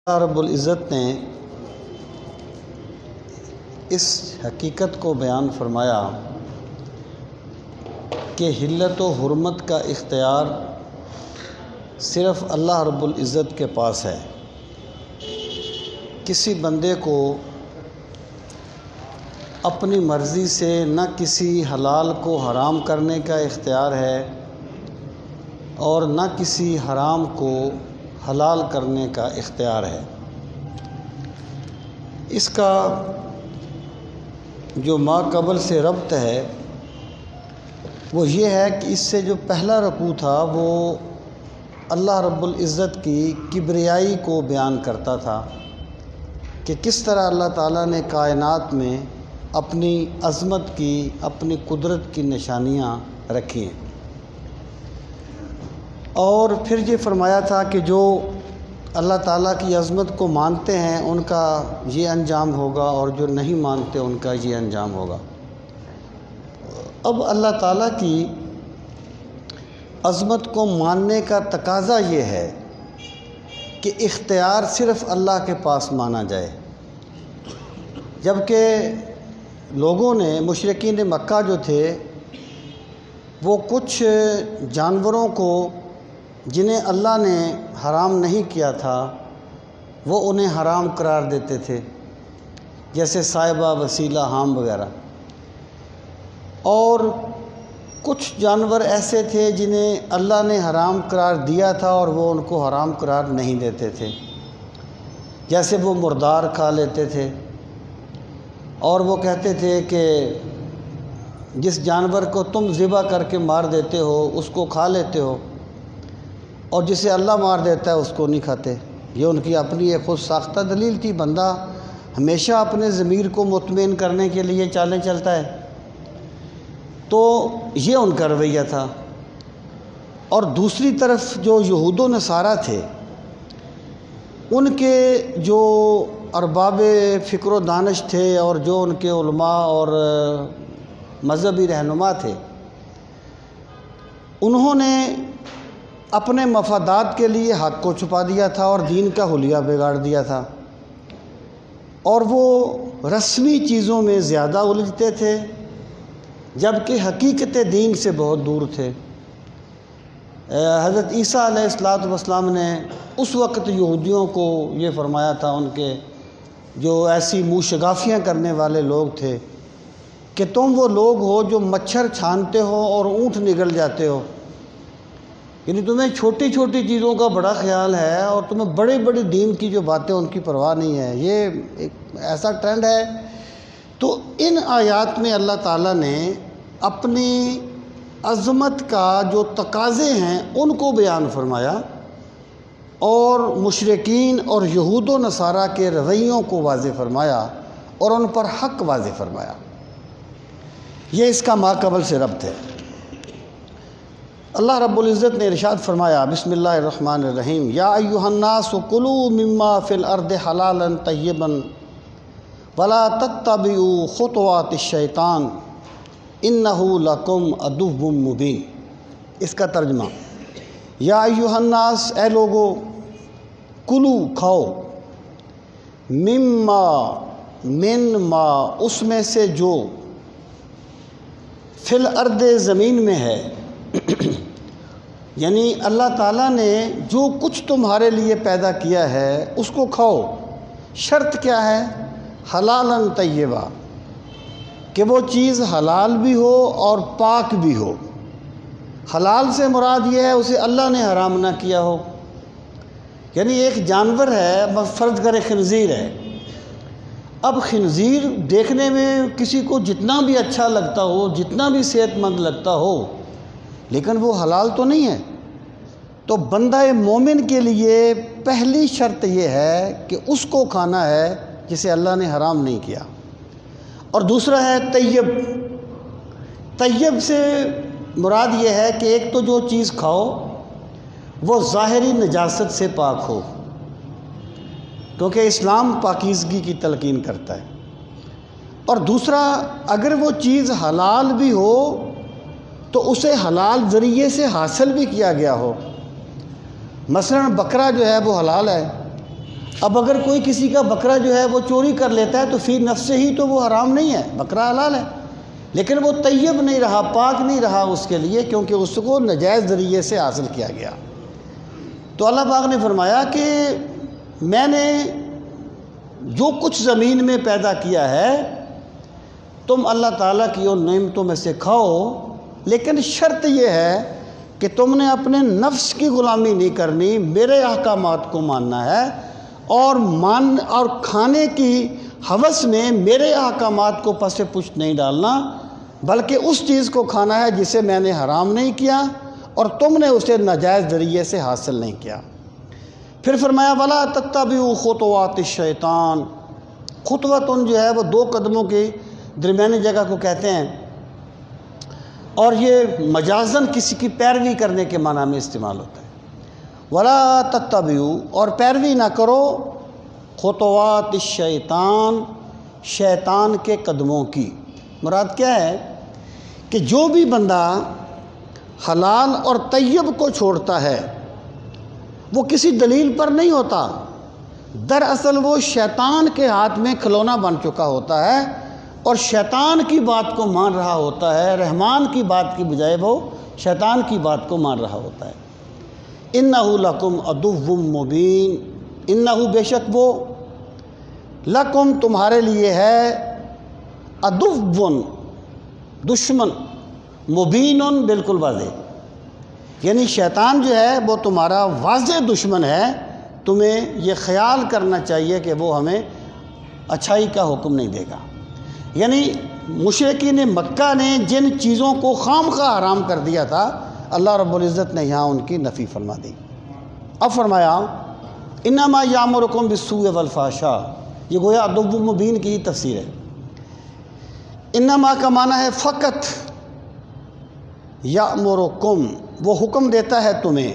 اللہ رب العزت نے اس حقیقت کو بیان فرمایا کہ حلت و حرمت کا اختیار صرف اللہ رب العزت کے پاس ہے۔ کسی بندے کو اپنی مرضی سے نہ کسی حلال کو حرام کرنے کا اختیار ہے اور نہ کسی حرام کو حلال کرنے کا اختیار ہے۔ اس کا جو ما قبل سے ربط ہے وہ یہ ہے کہ اس سے جو پہلا رکوع تھا وہ اللہ رب العزت کی کبریائی کو بیان کرتا تھا کہ کس طرح اللہ تعالیٰ نے کائنات میں اپنی عظمت کی، اپنی قدرت کی نشانیاں رکھی ہیں، اور پھر یہ فرمایا تھا کہ جو اللہ تعالیٰ کی عظمت کو مانتے ہیں ان کا یہ انجام ہوگا اور جو نہیں مانتے ان کا یہ انجام ہوگا۔ اب اللہ تعالیٰ کی عظمت کو ماننے کا تقاضا یہ ہے کہ اختیار صرف اللہ کے پاس مانا جائے، جبکہ لوگوں نے، مشرکین مکہ جو تھے، وہ کچھ جانوروں کو جنہیں اللہ نے حرام نہیں کیا تھا وہ انہیں حرام قرار دیتے تھے، جیسے صائبہ، وسیلہ، حام وغیرہ، اور کچھ جانور ایسے تھے جنہیں اللہ نے حرام قرار دیا تھا اور وہ ان کو حرام قرار نہیں دیتے تھے، جیسے وہ مردار کھا لیتے تھے، اور وہ کہتے تھے کہ جس جانور کو تم ذبح کر کے مار دیتے ہو اس کو کھا لیتے ہو، اور جسے اللہ مار دیتا ہے اس کو نہیں کھاتے۔ یہ ان کی اپنی ایک خود ساختہ دلیل تھی۔ بندہ ہمیشہ اپنے ضمیر کو مطمئن کرنے کے لیے چالیں چلتا ہے، تو یہ ان کا رویہ تھا۔ اور دوسری طرف جو یہود و نصارہ تھے، ان کے جو ارباب فکر و دانش تھے اور جو ان کے علماء اور مذہبی رہنما تھے، انہوں نے اپنے مفادات کے لیے حق کو چھپا دیا تھا اور دین کا حلیہ بگاڑ دیا تھا، اور وہ رسمی چیزوں میں زیادہ الجھتے تھے جبکہ حقیقت دین سے بہت دور تھے۔ حضرت عیسیٰ علیہ السلام نے اس وقت یہودیوں کو یہ فرمایا تھا، ان کے جو ایسی منہ شگافیاں کرنے والے لوگ تھے، کہ تم وہ لوگ ہو جو مچھر چھانتے ہو اور اونٹ نگل جاتے ہو، یعنی تمہیں چھوٹی چھوٹی چیزوں کا بڑا خیال ہے اور تمہیں بڑے بڑے دین کی جو باتیں ان کی پرواہ نہیں ہے۔ یہ ایک ایسا ٹرینڈ ہے۔ تو ان آیات میں اللہ تعالیٰ نے اپنی عظمت کا جو تقاضے ہیں ان کو بیان فرمایا اور مشرکین اور یہود و نصارہ کے رویوں کو واضح فرمایا اور ان پر حق واضح فرمایا۔ یہ اس کا ما قبل سے ربط ہے۔ اللہ رب العزت نے ارشاد فرمایا، بسم اللہ الرحمن الرحیم، یا ایھا الناس کلوا مما فی الارض حلالا طیبا ولا تتبعوا خطوات الشیطان انہ لکم عدو مبین۔ اس کا ترجمہ، یا ایھا الناس، اے لوگو، کلو، کھاؤ، مما، من ما، اس میں سے جو، فی الارض، زمین میں ہے، یعنی اللہ تعالیٰ نے جو کچھ تمہارے لیے پیدا کیا ہے اس کو کھاؤ۔ شرط کیا ہے؟ حلالا طیبا، کہ وہ چیز حلال بھی ہو اور پاک بھی ہو۔ حلال سے مراد یہ ہے اسے اللہ نے حرام نہ کیا ہو، یعنی ایک جانور ہے، فرض کرے خنزیر ہے، اب خنزیر دیکھنے میں کسی کو جتنا بھی اچھا لگتا ہو، جتنا بھی صحت مند لگتا ہو، لیکن وہ حلال تو نہیں ہے۔ تو بندہ مومن کے لیے پہلی شرط یہ ہے کہ اس کو کھانا ہے جسے اللہ نے حرام نہیں کیا، اور دوسرا ہے طیب۔ طیب سے مراد یہ ہے کہ ایک تو جو چیز کھاؤ وہ ظاہری نجاست سے پاک ہو، کیونکہ اسلام پاکیزگی کی تلقین کرتا ہے، اور دوسرا اگر وہ چیز حلال بھی ہو تو اسے حلال ذریعے سے حاصل بھی کیا گیا ہو۔ مثلا بکرا جو ہے وہ حلال ہے، اب اگر کوئی کسی کا بکرا جو ہے وہ چوری کر لیتا ہے تو فی نفس ہی تو وہ حرام نہیں ہے، بکرا حلال ہے، لیکن وہ طیب نہیں رہا، پاک نہیں رہا اس کے لیے، کیونکہ اس کو ناجائز ذریعے سے حاصل کیا گیا۔ تو اللہ پاک نے فرمایا کہ میں نے جو کچھ زمین میں پیدا کیا ہے تم اللہ تعالیٰ کی ان نعمتوں میں سے کھاؤ، لیکن شرط یہ ہے کہ تم نے اپنے نفس کی غلامی نہیں کرنی، میرے احکامات کو ماننا ہے، اور کھانے کی ہوس میں میرے احکامات کو پس پشت نہیں ڈالنا، بلکہ اس چیز کو کھانا ہے جسے میں نے حرام نہیں کیا اور تم نے اسے ناجائز ذریعے سے حاصل نہیں کیا۔ پھر فرمایا وَلَا تَتَّبِعُوا خُطُوَاتِ الشَّيْطَانِ، خطوۃ جو ہے وہ 2 قدموں کی درمیانی جگہ کو کہتے ہیں، اور یہ مجازاً کسی کی پیروی کرنے کے معنی میں استعمال ہوتا ہے۔ وَلَا تَتَّبِعُوا، اور پیروی نہ کرو، خطوات الشیطان، شیطان کے قدموں کی۔ مراد کیا ہے کہ جو بھی بندہ حلال اور طیب کو چھوڑتا ہے وہ کسی دلیل پر نہیں ہوتا، دراصل وہ شیطان کے ہاتھ میں کھلونا بن چکا ہوتا ہے اور شیطان کی بات کو مان رہا ہوتا ہے، رحمان کی بات کی بجائے وہ شیطان کی بات کو مان رہا ہوتا ہے۔ اِنَّهُ لَكُمْ عَدُوٌّ مُّبِينٌ، اِنَّهُ بے شک وہ، لَكُمْ تمہارے لیے ہے، عَدُوٌّ دشمن، مبین بالکل واضح، یعنی شیطان جو ہے وہ تمہارا واضح دشمن ہے۔ تمہیں یہ خیال کرنا چاہیے کہ وہ ہمیں اچھائی کا حکم نہیں دے گا۔ یعنی مشرکین مکہ نے جن چیزوں کو خام خواہ حرام کر دیا تھا، اللہ رب العزت نے یہاں ان کی نفی فرما دی۔ اب فرمایا انما یامرکم بالسوء والفحشاء، یہ گویا عدو مبین کی ہی تفسیر ہے۔ انما کا معنی ہے فقط، یامرکم وہ حکم دیتا ہے تمہیں،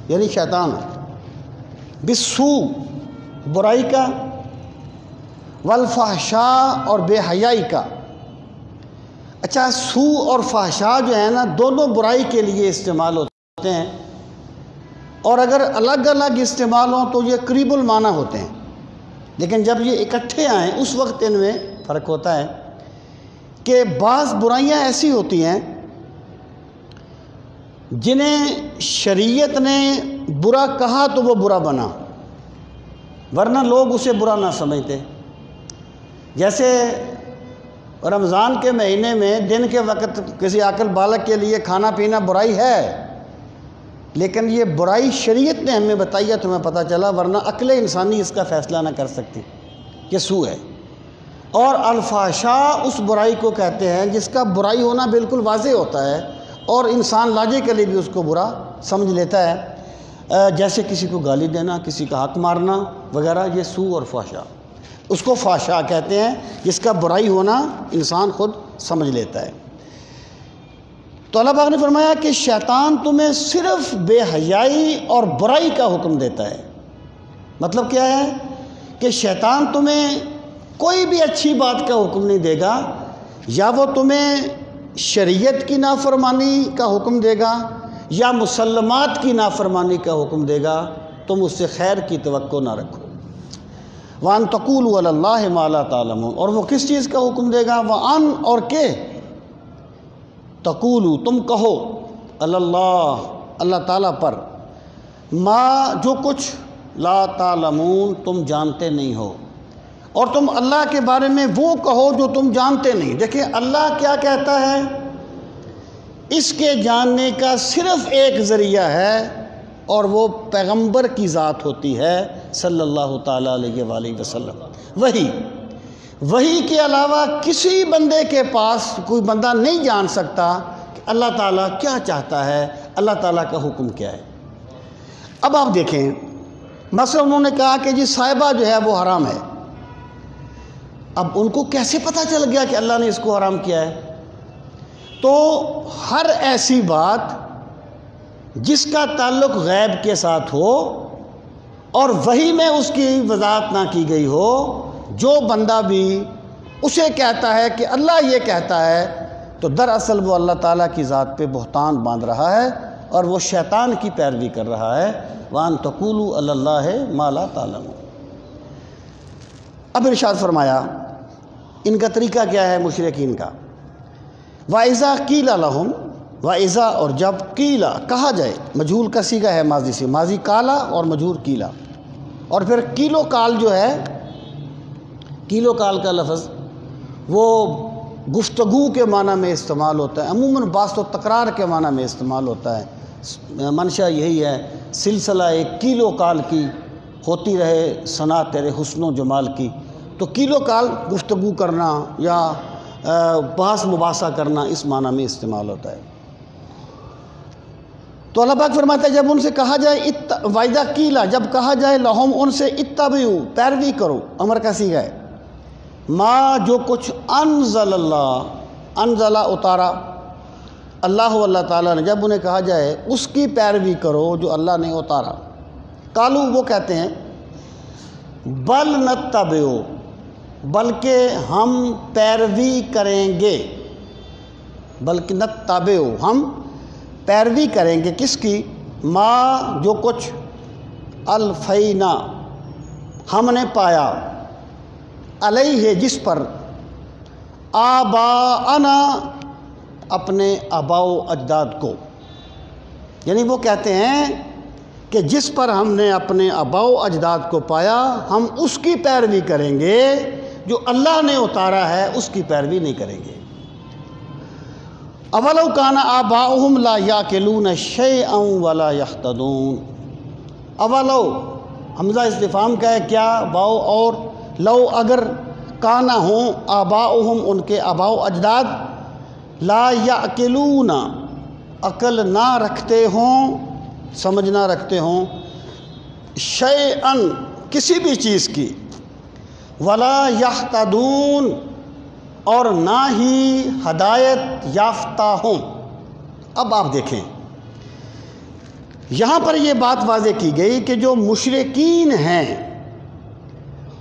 یعنی شیطان، بالسوء برائی کا، والفحشاء اور بے حیائی کا۔ اچھا، سوء اور فحشاء جو ہے نا دونوں برائی کے لیے استعمال ہوتے ہیں، اور اگر الگ الگ استعمال ہوں تو یہ قریب المعنی ہوتے ہیں، لیکن جب یہ اکٹھے آئیں اس وقت ان میں فرق ہوتا ہے کہ بعض برائیاں ایسی ہوتی ہیں جنہیں شریعت نے برا کہا تو وہ برا بنا، ورنہ لوگ اسے برا نہ سمجھتے۔ جیسے رمضان کے مہینے میں دن کے وقت کسی عاقل بالغ کے لیے کھانا پینا برائی ہے، لیکن یہ برائی شریعت نے ہمیں بتائی ہے، تمہیں پتہ چلا، ورنہ عقل انسانی اس کا فیصلہ نہ کر سکتی، یہ سوء ہے۔ اور الفحشاء اس برائی کو کہتے ہیں جس کا برائی ہونا بالکل واضح ہوتا ہے اور انسان لاجیکلی بھی اس کو برا سمجھ لیتا ہے، جیسے کسی کو گالی دینا، کسی کا حق مارنا وغیرہ، یہ سوء اور فحشاء، اس کو فحشاء کہتے ہیں جس کا برائی ہونا انسان خود سمجھ لیتا ہے۔ تو اللہ پاک نے فرمایا کہ شیطان تمہیں صرف بے حیائی اور برائی کا حکم دیتا ہے۔ مطلب کیا ہے کہ شیطان تمہیں کوئی بھی اچھی بات کا حکم نہیں دے گا، یا وہ تمہیں شریعت کی نافرمانی کا حکم دے گا یا مسلمات کی نافرمانی کا حکم دے گا، تم اس سے خیر کی توقع نہ رکھو۔ وَأَن تَقُولُوا عَلَى اللَّهِ مَا لَا تَعْلَمُونَ، اور وہ کس چیز کا حکم دے گا؟ وَأَن، اور کہ، تقولو تم کہو، علی اللہ اللہ تعالیٰ پر، ما جو کچھ، لا تعلمون تم جانتے نہیں ہو، اور تم اللہ کے بارے میں وہ کہو جو تم جانتے نہیں۔ دیکھیں اللہ کیا کہتا ہے، اس کے جاننے کا صرف ایک ذریعہ ہے اور وہ پیغمبر کی ذات ہوتی ہے صلی اللہ تعالیٰ علیہ وآلہ وسلم۔ وہی کے علاوہ کسی بندے کے پاس کوئی بندہ نہیں جان سکتا کہ اللہ تعالیٰ کیا چاہتا ہے، اللہ تعالیٰ کا حکم کیا ہے۔ اب آپ دیکھیں، مثلا انہوں نے کہا کہ جی صائبہ جو ہے وہ حرام ہے، اب ان کو کیسے پتہ چل گیا کہ اللہ نے اس کو حرام کیا ہے؟ تو ہر ایسی بات جس کا تعلق غیب کے ساتھ ہو اور وحی میں اس کی وضاحت نہ کی گئی ہو، جو بندہ بھی اسے کہتا ہے کہ اللہ یہ کہتا ہے، تو دراصل وہ اللہ تعالیٰ کی ذات پہ بہتان باندھ رہا ہے اور وہ شیطان کی پیروی کر رہا ہے۔ وَأَن تَقُولُوا عَلَى اللَّهِ مَا لَا تَعْلَمُونَ۔ اب ارشاد فرمایا ان کا طریقہ کیا ہے مشرکین کا، وَإِذَا قِيلَ لَهُمْ، وَإِذَا اور جب، قیلا کہا جائے، مجہول کا صیغہ ہے ماضی سے، ماضی کالا اور مجہول قیلا، اور پھر کیلو کال جو ہے، کیلو کال کا لفظ وہ گفتگو کے معنی میں استعمال ہوتا ہے، عموماً باسط و تکرار کے معنی میں استعمال ہوتا ہے، منشا یہی ہے، سلسلہ ایک کیلو کال کی ہوتی رہے ثنا تیرے حسن و جمال کی، تو کیلو کال گفتگو کرنا یا بحث مباحثہ کرنا اس معنی میں استعمال ہوتا ہے۔ تو اللہ پاک فرماتا ہے جب ان سے کہا جائے وَإِذَا قِيلَ، جب کہا جائے لَهُمْ ان سے، اتبعوا پیروی کرو، امر کا صیغہ ہے، ما جو کچھ انزل اللہ، انزل اتارا اللہ اللہ تعالیٰ نے، جب انہیں کہا جائے اس کی پیروی کرو جو اللہ نے اتارا، قالو وہ کہتے ہیں بل نتبعو، بلکہ ہم پیروی کریں گے، بلکہ نتبعو ہم پیروی کریں گے کس کی، ما جو کچھ الفینا ہم نے پایا، علیہ جس پر، آباءنا اپنے آباء و اجداد کو، یعنی وہ کہتے ہیں کہ جس پر ہم نے اپنے آباء و اجداد کو پایا ہم اس کی پیروی کریں گے، جو اللہ نے اتارا ہے اس کی پیروی نہیں کریں گے۔ اولو کان آباؤہم لا یاکلون شیئا ولا یہتدون، اولو حمزہ استفہام کا ہے کیا، واو اور لو اگر، کانا ہوں آباؤہم ان کے آباء و اجداد، لا یاکلون عقل نہ رکھتے ہوں، سمجھ نہ رکھتے ہوں، شیئا کسی بھی چیز کی، ولا یہتدون اور نہ ہی ہدایت یافتہ ہوں۔ اب آپ دیکھیں یہاں پر یہ بات واضح کی گئی کہ جو مشرکین ہیں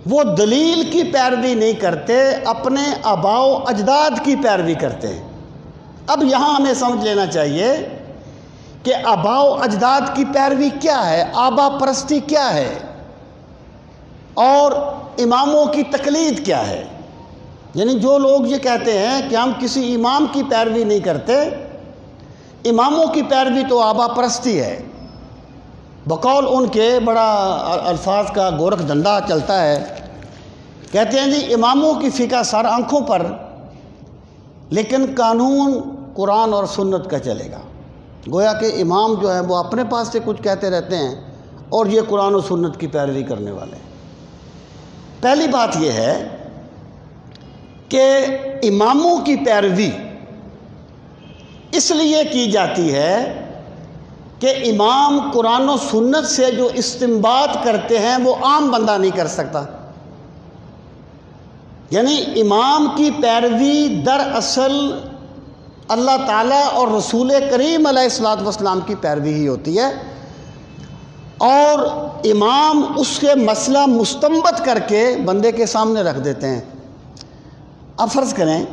وہ دلیل کی پیروی نہیں کرتے، اپنے آباء و اجداد کی پیروی کرتے ہیں۔ اب یہاں ہمیں سمجھ لینا چاہیے کہ آباء و اجداد کی پیروی کیا ہے، آبا پرستی کیا ہے، اور اماموں کی تقلید کیا ہے۔ یعنی جو لوگ یہ کہتے ہیں کہ ہم کسی امام کی پیروی نہیں کرتے، اماموں کی پیروی تو آبا پرستی ہے، بقول ان کے بڑا الفاظ کا گورکھ دھندا چلتا ہے، کہتے ہیں جی اماموں کی فقہ سر آنکھوں پر، لیکن قانون قرآن اور سنت کا چلے گا۔ گویا کہ امام جو ہیں وہ اپنے پاس سے کچھ کہتے رہتے ہیں اور یہ قرآن و سنت کی پیروی کرنے والے ہیں۔ پہلی بات یہ ہے کہ اماموں کی پیروی اس لیے کی جاتی ہے کہ امام قرآن و سنت سے جو استنباط کرتے ہیں وہ عام بندہ نہیں کر سکتا۔ یعنی امام کی پیروی دراصل اللہ تعالیٰ اور رسول کریم علیہ الصلوۃ والسلام کی پیروی ہی ہوتی ہے، اور امام اس کے مسئلہ مستنبط کر کے بندے کے سامنے رکھ دیتے ہیں۔ اب فرض کریں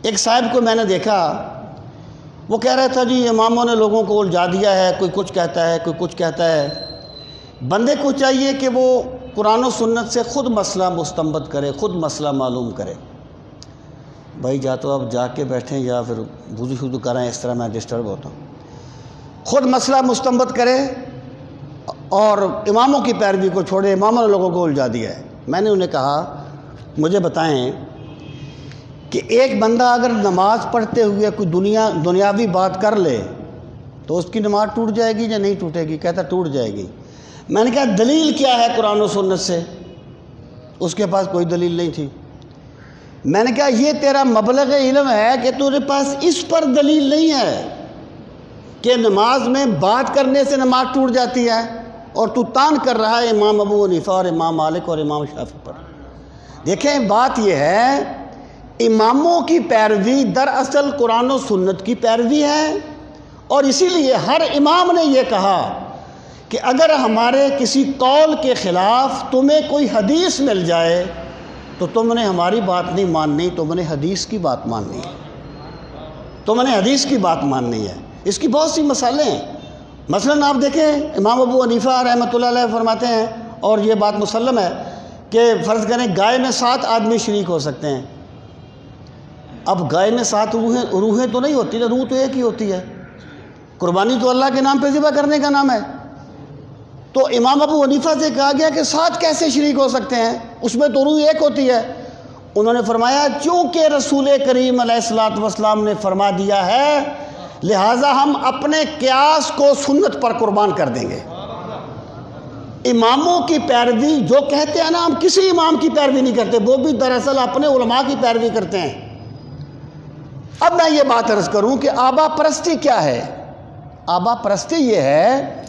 ایک صاحب کو میں نے دیکھا، وہ کہہ رہا تھا جی اماموں نے لوگوں کو الجھا دیا ہے، کوئی کچھ کہتا ہے کوئی کچھ کہتا ہے۔ بندے کو چاہیے کہ وہ قرآن و سنت سے خود مسئلہ مستنبط کرے، خود مسئلہ معلوم کرے۔ بھائی یا تو آپ جا کے بیٹھیں یا پھر وضو شضو کریں، اس طرح میں ڈسٹرب ہوتا ہوں۔ خود مسئلہ مستنبط کرے اور اماموں کی پیروی کو چھوڑے، اماموں نے لوگوں کو الجھا دیا ہے۔ میں نے انہیں کہا مجھے بتائیں کہ ایک بندہ اگر نماز پڑھتے ہوئے کوئی دنیاوی بات کر لے تو اس کی نماز ٹوٹ جائے گی یا نہیں ٹوٹے گی؟ کہتا ٹوٹ جائے گی۔ میں نے کہا دلیل کیا ہے قرآن و سنت سے؟ اس کے پاس کوئی دلیل نہیں تھی۔ میں نے کہا یہ تیرا مبلغ علم ہے کہ تیرے پاس اس پر دلیل نہیں ہے کہ نماز میں بات کرنے سے نماز ٹوٹ جاتی ہے، اور تو تان کر رہا ہے امام ابو حنیفہ اور امام مالک اور امام شافعی پر۔ دیکھیں بات یہ ہے، اماموں کی پیروی دراصل قرآن و سنت کی پیروی ہے، اور اسی لیے ہر امام نے یہ کہا کہ اگر ہمارے کسی قول کے خلاف تمہیں کوئی حدیث مل جائے تو تم نے ہماری بات نہیں ماننی، تم نے حدیث کی بات ماننی ہے، تم نے حدیث کی بات ماننی ہے۔ اس کی بہت سی مثالیں ہیں۔ مثلاً آپ دیکھیں امام ابو حنیفہ رحمۃ اللہ علیہ فرماتے ہیں، اور یہ بات مسلم ہے کہ فرض کریں گائے میں 7 آدمی شریک ہو سکتے ہیں. اب گائے میں 7 روحیں تو نہیں ہوتی نا، روح تو ایک ہی ہوتی ہے. قربانی تو اللہ کے نام پہ ذبح کرنے کا نام ہے. تو امام ابو حنیفہ سے کہا گیا کہ 7 کیسے شریک ہو سکتے ہیں، اس میں تو روح ایک ہوتی ہے. انہوں نے فرمایا چونکہ رسول کریم علیہ الصلوۃ والسلام نے فرما دیا ہے لہٰذا ہم اپنے قیاس کو سنت پر قربان کر دیں گے. اماموں کی پیروی جو کہتے ہیں نا، ہم کسی امام کی پیروی نہیں کرتے، وہ بھی دراصل اپنے علماء کی پیروی کرتے ہیں. اب میں یہ بات عرض کروں کہ آبا پرستی کیا ہے. آبا پرستی یہ ہے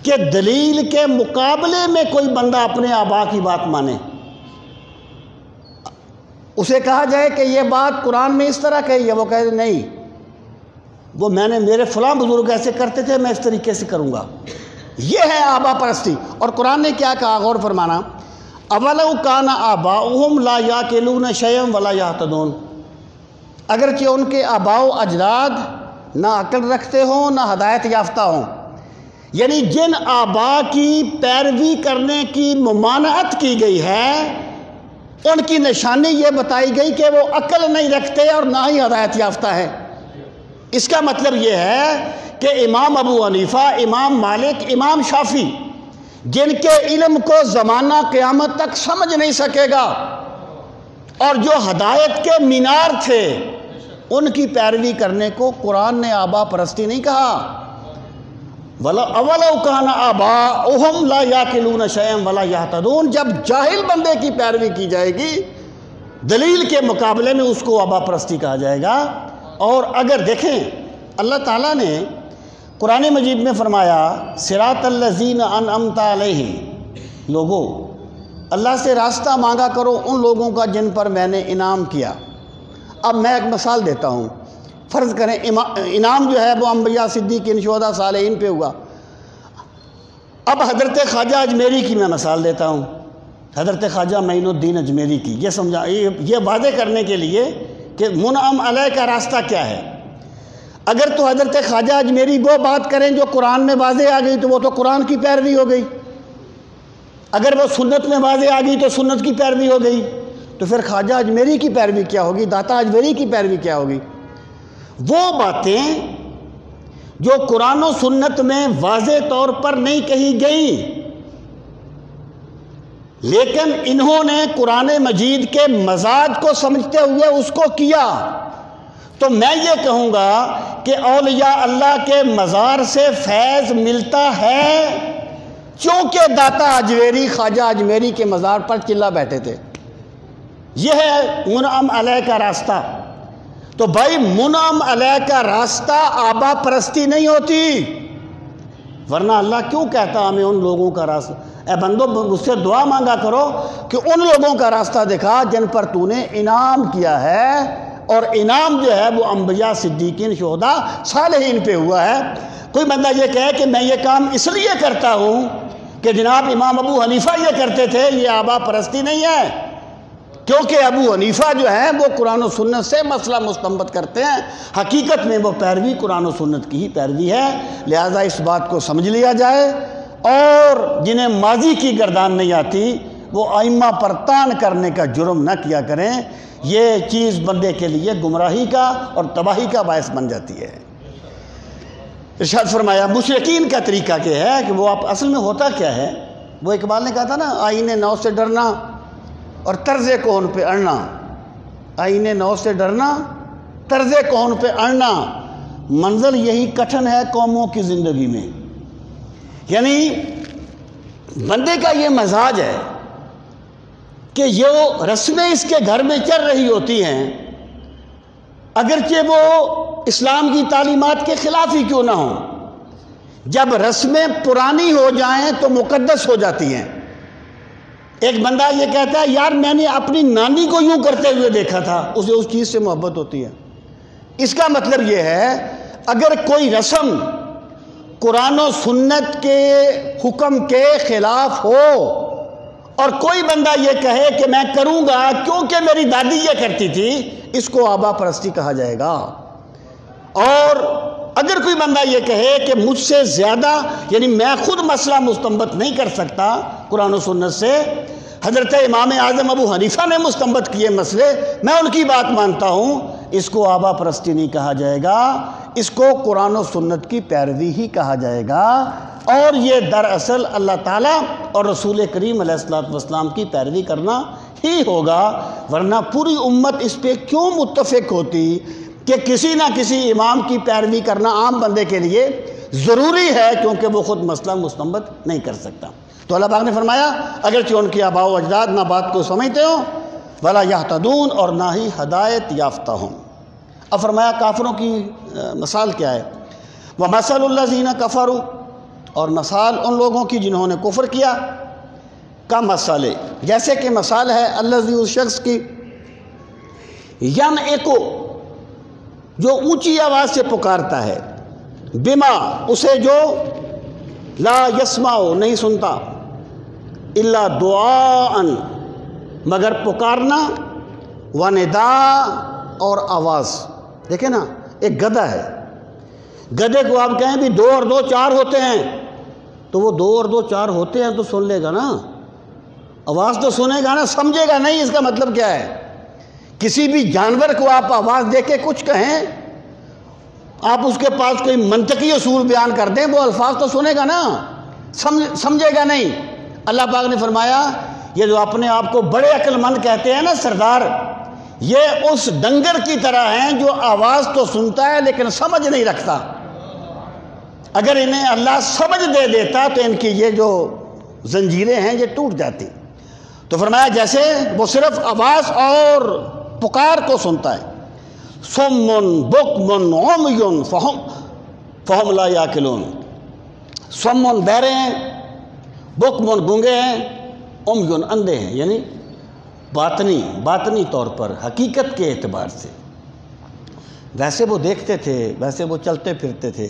کہ دلیل کے مقابلے میں کوئی بندہ اپنے آبا کی بات مانے. اسے کہا جائے کہ یہ بات قرآن میں اس طرح کہی ہے، وہ کہے نہیں، وہ میں نے میرے فلاں بزرگ ایسے کرتے تھے، میں اس طریقے سے کروں گا. یہ ہے آبا پرستی. اور قرآن نے کیا کہا، غور فرمانا، اولو کان آباؤہم لا یاکلون شیئا ولا یہتدون. اگرچہ ان کے آباء و اجداد نہ عقل رکھتے ہوں نہ ہدایت یافتہ ہوں، یعنی جن آباء کی پیروی کرنے کی ممانعت کی گئی ہے ان کی نشانی یہ بتائی گئی کہ وہ عقل نہیں رکھتے اور نہ ہی ہدایت یافتہ ہے. اس کا مطلب یہ ہے کہ امام ابو حنیفہ، امام مالک، امام شافعی، جن کے علم کو زمانہ قیامت تک سمجھ نہیں سکے گا اور جو ہدایت کے مینار تھے، ان کی پیروی کرنے کو قرآن نے آبا پرستی نہیں کہا. اولو کان آباؤہم لا یاکلون شیئا ولا یہتدون. جب جاہل بندے کی پیروی کی جائے گی دلیل کے مقابلے میں اس کو آبا پرستی کہا جائے گا. اور اگر دیکھیں اللہ تعالیٰ نے قرآن مجید میں فرمایا صراط الذین انعمت علیہم، لوگوں اللہ سے راستہ مانگا کرو ان لوگوں کا جن پر میں نے انعام کیا. اب میں ایک مثال دیتا ہوں. فرض کریں انعام جو ہے وہ انبیاء، صدیقین، شہداء، صالحین پہ ہوا. اب حضرت خواجہ اجمیری کی میں مثال دیتا ہوں، حضرت خواجہ معین الدین اجمیری کی. یہ سمجھا، یہ واضح کرنے کے لیے کہ منعم علیہ کا راستہ کیا ہے. اگر تو حضرت خواجہ اجمیری وہ بات کریں جو قرآن میں واضح آ گئی تو وہ تو قرآن کی پیروی ہو گئی. اگر وہ سنت میں واضح آ گئی تو سنت کی پیروی ہو گئی. تو پھر خواجہ اجمیری کی پیروی کیا ہوگی، داتا اجمیری کی پیروی کیا ہوگی؟ وہ باتیں جو قرآن و سنت میں واضح طور پر نہیں کہی گئیں لیکن انہوں نے قرآن مجید کے مزاج کو سمجھتے ہوئے اس کو کیا، تو میں یہ کہوں گا کہ اولیاء اللہ کے مزار سے فیض ملتا ہے چونکہ داتا اجمیری خواجہ اجمیری کے مزار پر چلا بیٹھے تھے. یہ ہے منعم علیہ کا راستہ. تو بھائی منعم علیہ کا راستہ آبا پرستی نہیں ہوتی، ورنہ اللہ کیوں کہتا ہمیں ان لوگوں کا راستہ؟ اے بندو مجھ سے دعا مانگا کرو کہ ان لوگوں کا راستہ دکھا جن پر تو نے انعام کیا ہے، اور انعام جو ہے وہ انبیاء، صدیقین، شہداء، صالحین پہ ہوا ہے. کوئی بندہ یہ کہے کہ میں یہ کام اس لیے کرتا ہوں کہ جناب امام ابو حنیفہ یہ کرتے تھے، یہ آبا پرستی نہیں ہے، کیونکہ ابو حنیفہ جو ہیں وہ قرآن و سنت سے مسئلہ مستنبط کرتے ہیں. حقیقت میں وہ پیروی قرآن و سنت کی ہی پیروی ہے. لہٰذا اس بات کو سمجھ لیا جائے، اور جنہیں ماضی کی گردان نہیں آتی وہ ائمہ پر طعن کرنے کا جرم نہ کیا کریں. یہ چیز بندے کے لیے گمراہی کا اور تباہی کا باعث بن جاتی ہے. ارشاد فرمایا مشرکین کا طریقہ کیا ہے کہ وہ اصل میں ہوتا کیا ہے. وہ اقبال نے کہا تھا نا، آئین نو سے ڈرنا اور طرز کون پہ اڑنا. آئین نو سے ڈرنا، طرز کون پہ اڑنا، منزل یہی کٹھن ہے قوموں کی زندگی میں. یعنی بندے کا یہ مزاج ہے کہ یہ رسمیں اس کے گھر میں چل رہی ہوتی ہیں اگرچہ وہ اسلام کی تعلیمات کے خلاف ہی کیوں نہ ہوں. جب رسمیں پرانی ہو جائیں تو مقدس ہو جاتی ہیں. ایک بندہ یہ کہتا ہے یار میں نے اپنی نانی کو یوں کرتے ہوئے دیکھا تھا، اسے اس چیز سے محبت ہوتی ہے. اس کا مطلب یہ ہے اگر کوئی رسم قرآن و سنت کے حکم کے خلاف ہو اور کوئی بندہ یہ کہے کہ میں کروں گا کیونکہ میری دادی یہ کرتی تھی، اس کو آبا پرستی کہا جائے گا. اور اگر کوئی بندہ یہ کہے کہ مجھ سے زیادہ، یعنی میں خود مسئلہ مستنبط نہیں کر سکتا قرآن و سنت سے، حضرت امام اعظم ابو حنیفہ نے مستنبط کیے مسئلے، میں ان کی بات مانتا ہوں، اس کو آبا پرستی نہیں کہا جائے گا، اس کو قرآن و سنت کی پیروی ہی کہا جائے گا، اور یہ دراصل اللہ تعالیٰ اور رسول کریم علیہ الصلوۃ والسلام کی پیروی کرنا ہی ہوگا، ورنہ پوری امت اس پہ کیوں متفق ہوتی کہ کسی نہ کسی امام کی پیروی کرنا عام بندے کے لیے ضروری ہے، کیونکہ وہ خود مسئلہ مستنبط نہیں کر سکتا۔ تو اللہ پاک نے فرمایا اگرچہ ان کے آباء و اجداد نہ بات کو سمجھتے ہوں، ولا یہتدون، اور نہ ہی ہدایت یافتہ ہوں۔ اب فرمایا کافروں کی مثال کیا ہے؟ وَمَثَلُ الَّذِينَ كَفَرُوا، اور مثال ان لوگوں کی جنہوں نے کفر کیا، کا مثال جیسے کہ مثال ہے الذی، اس شخص کی، ینعقو، جو اونچی آواز سے پکارتا ہے، بما، اسے جو، لا یسمع، نہیں سنتا، الا دعاء، مگر پکارنا، ونداء، اور آواز۔ دیکھیں نا، ایک گدھا ہے، گدھے کو آپ کہیں بھی 2 اور 2 4 ہوتے ہیں، تو وہ 2 اور 2 4 ہوتے ہیں تو سن لے گا نا، آواز تو سنے گا نا، سمجھے گا نہیں۔ اس کا مطلب کیا ہے؟ کسی بھی جانور کو آپ آواز دے کے کچھ کہیں، آپ اس کے پاس کوئی منطقی اصول بیان کر دیں، وہ الفاظ تو سنے گا نا، سمجھے گا نہیں۔ اللہ پاک نے فرمایا یہ جو اپنے آپ کو بڑے عقل مند کہتے ہیں نا سردار، یہ اس ڈنگر کی طرح ہیں جو آواز تو سنتا ہے لیکن سمجھ نہیں رکھتا۔ اگر انہیں اللہ سمجھ دے دیتا تو ان کی یہ جو زنجیریں ہیں یہ ٹوٹ جاتی۔ تو فرمایا جیسے وہ صرف آواز اور پکار کو سنتا ہے، صم بکم عمی فہم لا یعقلون، صم بہرے ہیں، بکم گونگے ہیں، عمی اندھے ہیں، یعنی باطنی طور پر، حقیقت کے اعتبار سے ویسے وہ دیکھتے تھے، ویسے وہ چلتے پھرتے تھے،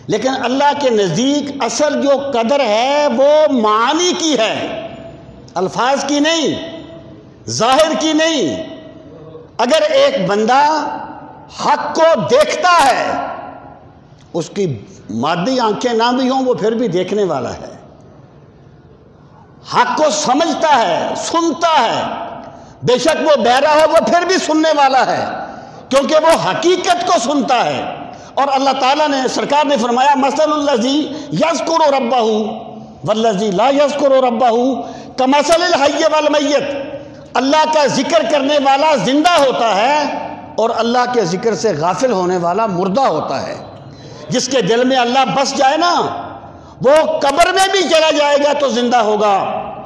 لیکن اللہ کے نزدیک اصل جو قدر ہے وہ معانی کی ہے، الفاظ کی نہیں، ظاہر کی نہیں۔ اگر ایک بندہ حق کو دیکھتا ہے، اس کی مادی آنکھیں نہ بھی ہوں وہ پھر بھی دیکھنے والا ہے، حق کو سمجھتا ہے، سنتا ہے، بے شک وہ بہرا ہو وہ پھر بھی سننے والا ہے، کیونکہ وہ حقیقت کو سنتا ہے۔ اور اللہ تعالیٰ نے، سرکار نے فرمایا مثل الذی یذکر ربہ والذی لا یذکر ربہ کمثل الحی والمیت، اللہ کا ذکر کرنے والا زندہ ہوتا ہے اور اللہ کے ذکر سے غافل ہونے والا مردہ ہوتا ہے۔ جس کے دل میں اللہ بس جائے نا، وہ قبر میں بھی چلا جائے گا تو زندہ ہوگا،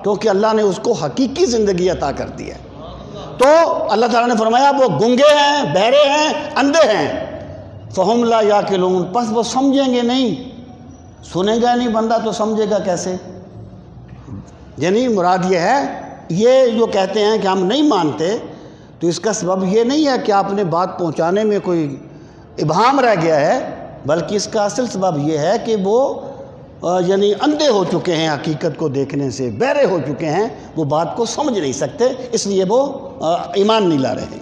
کیونکہ اللہ نے اس کو حقیقی زندگی عطا کر دی ہے۔ تو اللہ تعالیٰ نے فرمایا وہ گنگے ہیں، بہرے ہیں، اندھے ہیں، فہم لا یعقلون، پس وہ سمجھیں گے نہیں۔ سنے گا نہیں بندہ تو سمجھے گا کیسے؟ یعنی مراد یہ ہے، یہ جو کہتے ہیں کہ ہم نہیں مانتے، تو اس کا سبب یہ نہیں ہے کہ آپ نے بات پہنچانے میں کوئی ابہام رہ گیا ہے، بلکہ اس کا اصل سبب یہ ہے کہ وہ یعنی اندھے ہو چکے ہیں، حقیقت کو دیکھنے سے بہرے ہو چکے ہیں، وہ بات کو سمجھ نہیں سکتے، اس لیے وہ ایمان نہیں لا رہے۔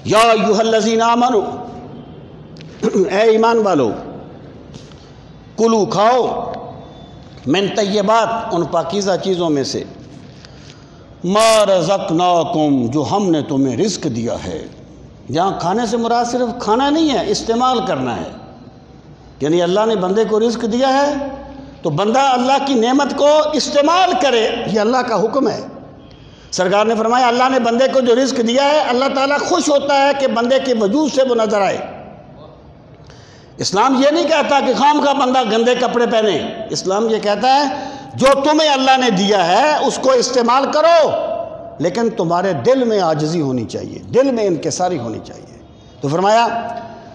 یا ایھا الذین آمنوا، اے ایمان والو، کلو کھاؤ، من طیبات، ان پاکیزہ چیزوں میں سے، ما رزقناکم، جو ہم نے تمہیں رزق دیا ہے۔ یہاں کھانے سے مراد صرف کھانا نہیں ہے، استعمال کرنا ہے، یعنی اللہ نے بندے کو رزق دیا ہے تو بندہ اللہ کی نعمت کو استعمال کرے، یہ اللہ کا حکم ہے۔ سرکار نے فرمایا اللہ نے بندے کو جو رزق دیا ہے، اللہ تعالیٰ خوش ہوتا ہے کہ بندے کے وجود سے وہ نظر آئے۔ اسلام یہ نہیں کہتا کہ خام کا بندہ گندے کپڑے پہنے، اسلام یہ کہتا ہے جو تمہیں اللہ نے دیا ہے اس کو استعمال کرو، لیکن تمہارے دل میں عاجزی ہونی چاہیے، دل میں انکساری ہونی چاہیے۔ تو فرمایا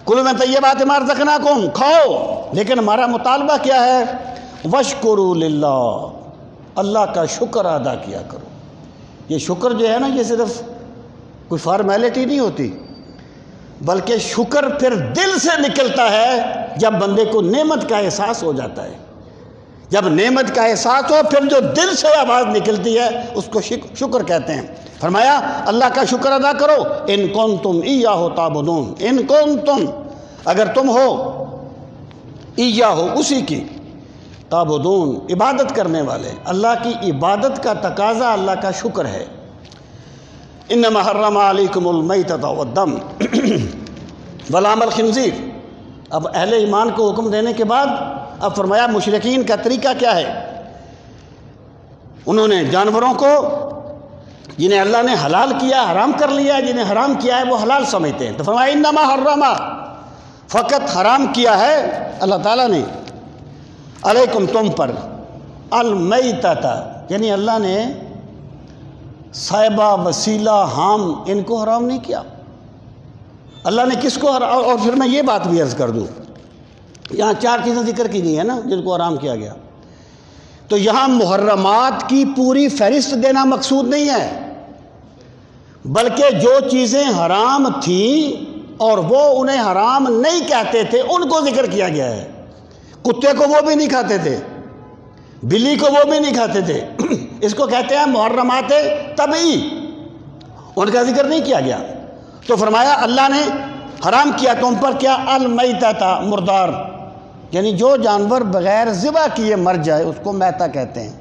کلوا من طیبات ما رزقناکم، کھاؤ، لیکن ہمارا مطالبہ کیا ہے؟ واشکروا للہ، اللہ کا شکر ادا کیا کرو۔ یہ شکر جو ہے نا، یہ صرف کوئی فارمیلٹی نہیں ہوتی، بلکہ شکر پھر دل سے نکلتا ہے جب بندے کو نعمت کا احساس ہو جاتا ہے۔ جب نعمت کا احساس ہو پھر جو دل سے آواز نکلتی ہے اس کو شکر کہتے ہیں۔ فرمایا اللہ کا شکر ادا کرو، ان کنتم ایاہ تعبدون، ان کنتم، اگر تم ہو، ایاہ، اسی کی، تعبدون عبادت کرنے والے، اللہ کی عبادت کا تقاضا اللہ کا شکر ہے۔ انما حرم علیکم المیتۃ والدم ولحم الخنزیر۔ اب اہل ایمان کو حکم دینے کے بعد اب فرمایا مشرکین کا طریقہ کیا ہے۔ انہوں نے جانوروں کو جنہیں اللہ نے حلال کیا حرام کر لیا، جنہیں حرام کیا ہے وہ حلال سمجھتے ہیں۔ تو فرمایا انما حرم، فقط حرام کیا ہے اللہ تعالیٰ نے، علیکم تم پر، المیتۃ، یعنی اللہ نے صائبہ، وسیلہ، حام ان کو حرام نہیں کیا۔ اللہ نے کس کو حرام، اور پھر میں یہ بات بھی عرض کر دوں، یہاں 4 چیزیں ذکر کی گئی ہیں نا جن کو حرام کیا گیا، تو یہاں محرمات کی پوری فہرست دینا مقصود نہیں ہے، بلکہ جو چیزیں حرام تھیں اور وہ انہیں حرام نہیں کہتے تھے ان کو ذکر کیا گیا ہے۔ کتے کو وہ بھی نہیں کھاتے تھے، بلی کو وہ بھی نہیں کھاتے تھے، اس کو کہتے ہیں محرمات طبعی، ان کا ذکر نہیں کیا گیا۔ تو فرمایا اللہ نے حرام کیا تم پر کیا، المیتۃ، مردار، یعنی جو جانور بغیر ذبح کیے مر جائے اس کو میتہ کہتے ہیں،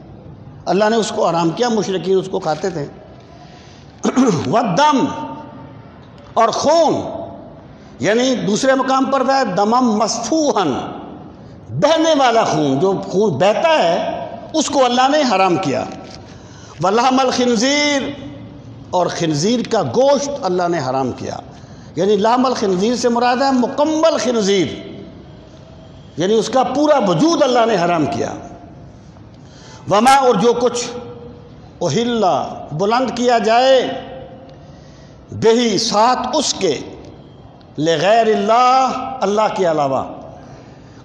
اللہ نے اس کو حرام کیا، مشرکین اس کو کھاتے تھے۔ والدم، اور خون، یعنی دوسرے مقام پر ہے دمم مسفوحن، بہنے والا خون، جو خون بہتا ہے اس کو اللہ نے حرام کیا۔ ولحم الخنزیر، اور خنزیر کا گوشت اللہ نے حرام کیا، یعنی لحم الخنزیر سے مراد ہے مکمل خنزیر، یعنی اس کا پورا وجود اللہ نے حرام کیا۔ وما، اور جو کچھ اہل، بلند کیا جائے، بہی، ساتھ اس کے، لغیر اللہ، اللہ کے علاوہ،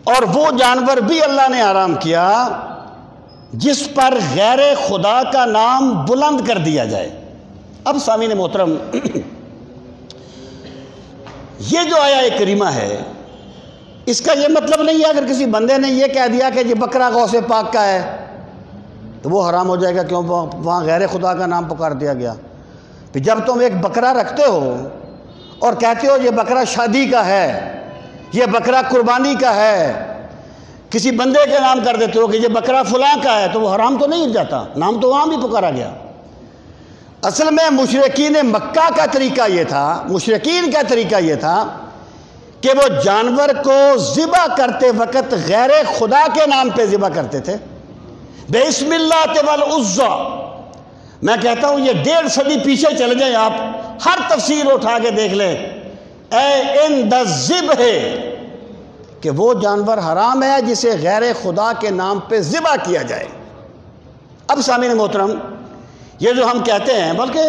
اور وہ جانور بھی اللہ نے حرام کیا جس پر غیر خدا کا نام بلند کر دیا جائے۔ اب سامعین محترم، یہ جو آیا کریمہ ہے اس کا یہ مطلب نہیں ہے اگر کسی بندے نے یہ کہہ دیا کہ یہ بکرا غوث پاک کا ہے تو وہ حرام ہو جائے گا، کیوں؟ وہاں غیر خدا کا نام پکار دیا گیا۔ پھر جب تم ایک بکرا رکھتے ہو اور کہتے ہو یہ بکرا شادی کا ہے، یہ بکرا قربانی کا ہے، کسی بندے کے نام کر دیتے ہو کہ یہ بکرا فلاں کا ہے، تو وہ حرام تو نہیں جاتا، نام تو وہاں بھی پکارا گیا۔ اصل میں مشرکین مکہ کا طریقہ یہ تھا، مشرکین کا طریقہ یہ تھا کہ وہ جانور کو ذبح کرتے وقت غیر خدا کے نام پہ ذبح کرتے تھے، بسم اللہ والعزیٰ۔ میں کہتا ہوں یہ 1.5 صدی پیچھے چلے جائیں آپ، ہر تفسیر اٹھا کے دیکھ لیں، اے ان دا ذبح، کہ وہ جانور حرام ہے جسے غیر خدا کے نام پہ ذبح کیا جائے۔ اب سامعین محترم، یہ جو ہم کہتے ہیں، بلکہ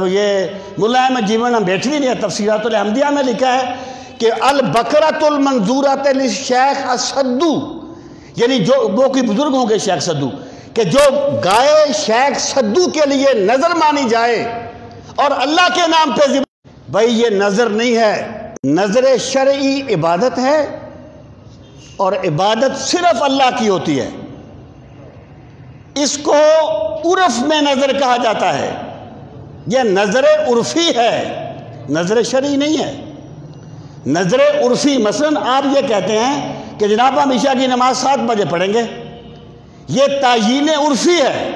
یہ ملا احمد جیون بیٹھوی نے تفسیرات الحمدیہ میں لکھا ہے کہ البقرۃ المنظورۃ للشیخ السدو، یعنی جو وہ کوئی بزرگ ہوں گے شیخ سدو، کہ جو گائے شیخ سدو کے لیے نظر مانی جائے اور اللہ کے نام پہ ذبح، بھائی یہ نظر نہیں ہے، نظر شرعی عبادت ہے، اور عبادت صرف اللہ کی ہوتی ہے، اس کو عرف میں نظر کہا جاتا ہے، یہ نظر عرفی ہے، نظر شرعی نہیں ہے، نظر عرفی۔ مثلا آپ یہ کہتے ہیں کہ جناب ہم عشاء کی نماز 7 بجے پڑھیں گے، یہ تعیین عرفی ہے،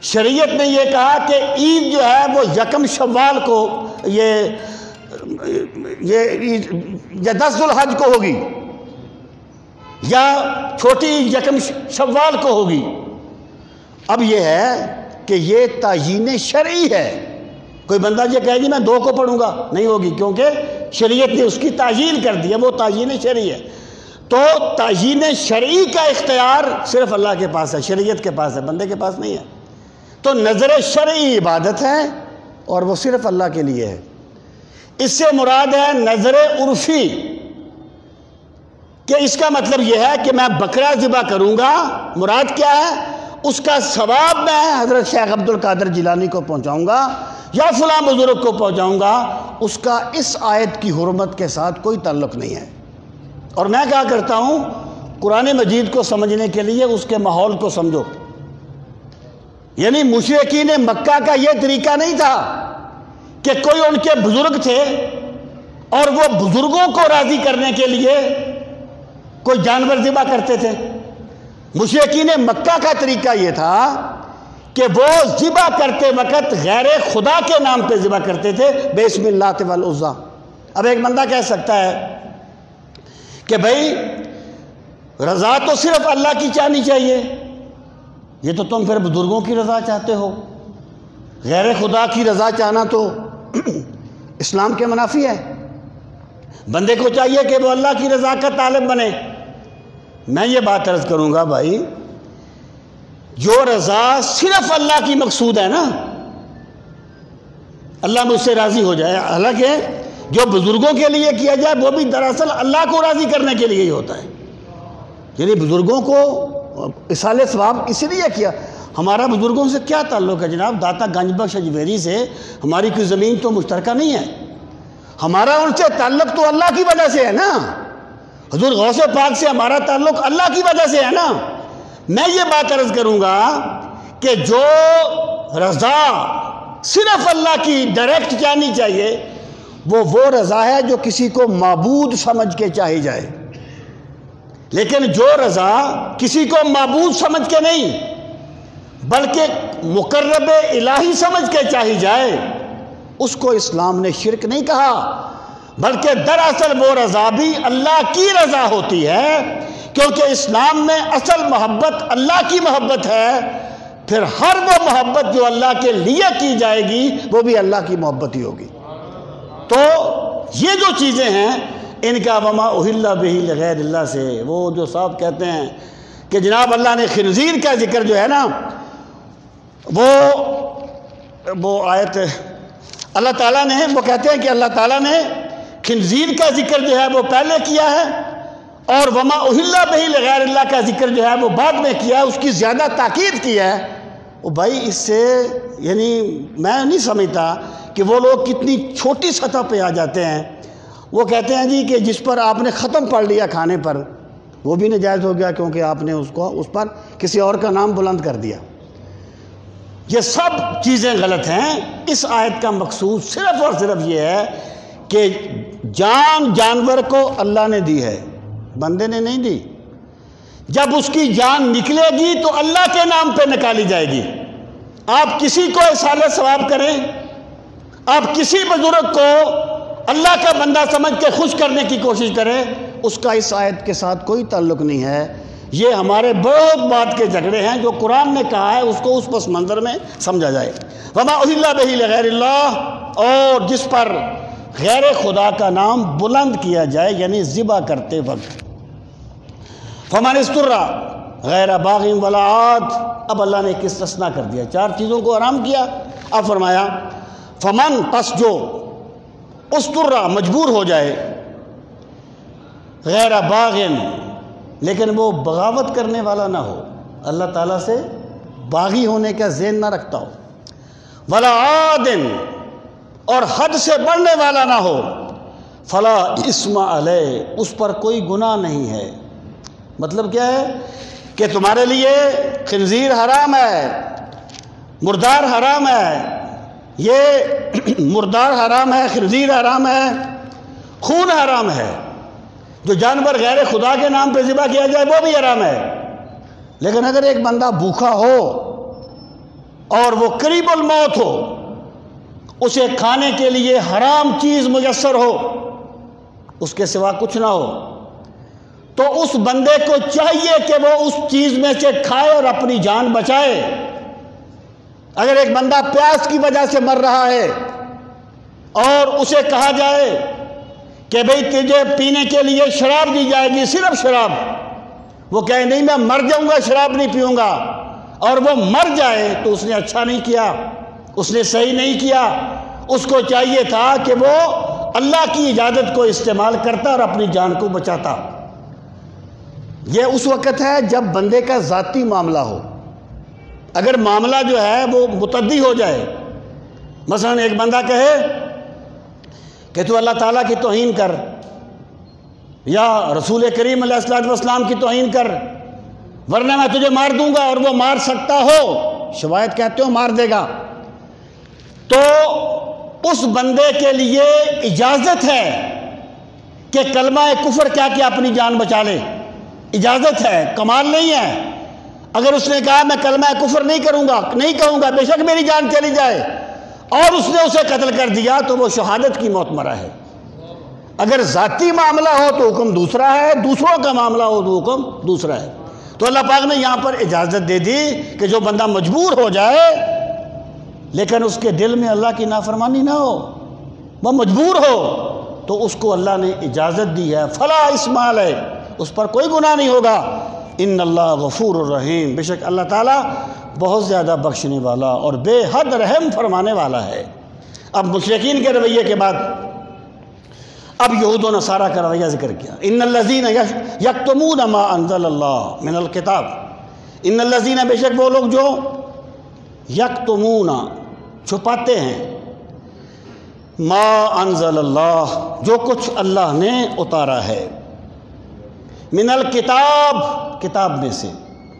شریعت نے یہ کہا کہ عید جو ہے وہ 1 شوال کو، یہ 10 ذوالحج کو ہوگی، یا چھوٹی 1 شوال کو ہوگی۔ اب یہ ہے کہ یہ تعیین شرعی ہے، کوئی بندہ یہ کہے گی میں 2 کو پڑھوں گا، نہیں ہوگی، کیونکہ شریعت نے اس کی تعیین کر دی ہے، وہ تعیین شرعی ہے۔ تو تعیین شرعی کا اختیار صرف اللہ کے پاس ہے، شریعت کے پاس ہے، بندے کے پاس نہیں ہے۔ تو نظر شرعی عبادت ہے اور وہ صرف اللہ کے لیے ہے۔ اس سے مراد ہے نظر عرفی، کہ اس کا مطلب یہ ہے کہ میں بکرا ذبح کروں گا، مراد کیا ہے؟ اس کا ثواب میں حضرت شیخ عبد القادر جیلانی کو پہنچاؤں گا یا فلاں بزرگ کو پہنچاؤں گا، اس کا اس آیت کی حرمت کے ساتھ کوئی تعلق نہیں ہے۔ اور میں کہا کرتا ہوں قرآن مجید کو سمجھنے کے لیے اس کے ماحول کو سمجھو، یعنی مشرکین مکہ کا یہ طریقہ نہیں تھا کہ کوئی ان کے بزرگ تھے اور وہ بزرگوں کو راضی کرنے کے لیے کوئی جانور ذبح کرتے تھے، مشرکین مکہ کا طریقہ یہ تھا کہ وہ ذبح کرتے وقت غیر خدا کے نام پہ ذبح کرتے تھے، بسم اللہ والعزیٰ۔ اب ایک بندہ کہہ سکتا ہے کہ بھائی رضا تو صرف اللہ کی چاہنی چاہیے، یہ تو تم پھر بزرگوں کی رضا چاہتے ہو، غیر خدا کی رضا چاہنا تو اسلام کے منافی ہے، بندے کو چاہیے کہ وہ اللہ کی رضا کا طالب بنے۔ میں یہ بات عرض کروں گا بھائی، جو رضا صرف اللہ کی مقصود ہے نا، اللہ مجھ سے راضی ہو جائے، حالانکہ جو بزرگوں کے لیے کیا جائے وہ بھی دراصل اللہ کو راضی کرنے کے لیے ہی ہوتا ہے، یعنی بزرگوں کو اصال ثواب اس لیے کیا۔ ہمارا بزرگوں سے کیا تعلق ہے جناب؟ داتا گنج بخش اجمیری سے ہماری کوئی زمین تو مشترکہ نہیں ہے، ہمارا ان سے تعلق تو اللہ کی وجہ سے ہے نا، حضور غوث پاک سے ہمارا تعلق اللہ کی وجہ سے ہے نا۔ میں یہ بات عرض کروں گا کہ جو رضا صرف اللہ کی ڈائریکٹ چاہنی چاہیے وہ رضا ہے جو کسی کو معبود سمجھ کے چاہی جائے، لیکن جو رضا کسی کو معبود سمجھ کے نہیں بلکہ مقرب الہی سمجھ کے چاہی جائے، اس کو اسلام نے شرک نہیں کہا، بلکہ دراصل وہ رضا بھی اللہ کی رضا ہوتی ہے، کیونکہ اسلام میں اصل محبت اللہ کی محبت ہے، پھر ہر وہ محبت جو اللہ کے لیے کی جائے گی وہ بھی اللہ کی محبت ہی ہوگی۔ تو یہ جو چیزیں ہیں ان کا وما اہل بہ لغیر اللہ سے، وہ جو صاحب کہتے ہیں کہ جناب اللہ نے خنزیر کا ذکر جو ہے نا، وہ آیت اللہ تعالیٰ نے، وہ کہتے ہیں کہ اللہ تعالیٰ نے خنزیر کا ذکر جو ہے وہ پہلے کیا ہے اور وما اہل بہ لغیر اللہ کا ذکر جو ہے وہ بعد میں کیا ہے، اس کی زیادہ تاکید کی ہے۔ وہ بھائی اس سے یعنی میں نہیں سمجھتا کہ وہ لوگ کتنی چھوٹی سطح پہ آ جاتے ہیں۔ وہ کہتے ہیں جی کہ جس پر آپ نے ختم پڑھ لیا کھانے پر وہ بھی ناجائز ہو گیا کیونکہ آپ نے اس پر کسی اور کا نام بلند کر دیا۔ یہ سب چیزیں غلط ہیں۔ اس آیت کا مقصود صرف اور صرف یہ ہے کہ جان جانور کو اللہ نے دی ہے، بندے نے نہیں دی۔ جب اس کی جان نکلے گی تو اللہ کے نام پہ نکالی جائے گی۔ آپ کسی کو اصال ثواب کریں، آپ کسی بزرگ کو اللہ کا بندہ سمجھ کے خوش کرنے کی کوشش کریں، اس کا اس آیت کے ساتھ کوئی تعلق نہیں ہے۔ یہ ہمارے بہت بات کے جھگڑے ہیں، جو قرآن نے کہا ہے اس کو اس پس منظر میں سمجھا جائے۔ وما اہل بہ لغیر اللہ، اور جس پر غیر خدا کا نام بلند کیا جائے یعنی ذبح کرتے وقت۔ فمن استر غیر باغ ولا عاد، اب اللہ نے ایک استثناء کر دیا، چار چیزوں کو حرام کیا۔ اب فرمایا فمن، پس جو استر مجبور ہو جائے، غیر باغ لیکن وہ بغاوت کرنے والا نہ ہو، اللہ تعالیٰ سے باغی ہونے کا ذہن نہ رکھتا ہو، ولا عاد، اور حد سے بڑھنے والا نہ ہو، فلا اسم علیہ، اس پر کوئی گناہ نہیں ہے۔ مطلب کیا ہے کہ تمہارے لیے خنزیر حرام ہے، مردار حرام ہے، یہ مردار حرام ہے، خنزیر حرام ہے، خون حرام ہے، جو جانور غیر خدا کے نام پہ ذبح کیا جائے وہ بھی حرام ہے۔ لیکن اگر ایک بندہ بھوکا ہو اور وہ قریب الموت ہو، اسے کھانے کے لیے حرام چیز میسر ہو، اس کے سوا کچھ نہ ہو، تو اس بندے کو چاہیے کہ وہ اس چیز میں سے کھائے اور اپنی جان بچائے۔ اگر ایک بندہ پیاس کی وجہ سے مر رہا ہے اور اسے کہا جائے کہ بھئی تجھے پینے کے لیے شراب دی جائے گی، صرف شراب، وہ کہے نہیں میں مر جاؤں گا، شراب نہیں پیوں گا، اور وہ مر جائے تو اس نے اچھا نہیں کیا، اس نے صحیح نہیں کیا۔ اس کو چاہیے تھا کہ وہ اللہ کی اجازت کو استعمال کرتا اور اپنی جان کو بچاتا۔ یہ اس وقت ہے جب بندے کا ذاتی معاملہ ہو۔ اگر معاملہ جو ہے وہ متعدی ہو جائے، مثلا ایک بندہ کہے کہ تو اللہ تعالیٰ کی توہین کر یا رسول کریم علیہ السلام کی توہین کر ورنہ میں تجھے مار دوں گا، اور وہ مار سکتا ہو، شواہد کہتے ہو مار دے گا، تو اس بندے کے لیے اجازت ہے کہ کلمہ کفر کہہ کے اپنی جان بچا لے، اجازت ہے، کمال نہیں ہے، اگر اس نے کہا میں کلمہ کفر نہیں کروں گا، نہیں کہوں گا، بے شک میری جان چلی جائے، اور اس نے اسے قتل کر دیا تو وہ شہادت کی موت مرا ہے۔ اگر ذاتی معاملہ ہو تو حکم دوسرا ہے، دوسروں کا معاملہ ہو تو حکم دوسرا ہے۔ تو اللہ پاک نے یہاں پر اجازت دے دی کہ جو بندہ مجبور ہو جائے لیکن اس کے دل میں اللہ کی نافرمانی نہ ہو، وہ مجبور ہو، تو اس کو اللہ نے اجازت دی ہے، فلا اسم علیہ، اس پر کوئی گناہ نہیں ہوگا۔ ان اللہ غفور الرحیم، بے شک اللہ تعالیٰ بہت زیادہ بخشنے والا اور بے حد رحم فرمانے والا ہے۔ اب مشرکین کے رویے کے بعد اب یہود و نصارہ کا رویہ ذکر کیا۔ ان الذین یکتمون ما انزل اللہ من الکتاب، ان الذین، بے شک وہ لوگ جو یکتمون چھپاتے ہیں، ما انزل اللہ جو کچھ اللہ نے اتارا ہے، من الکتاب کتاب میں سے،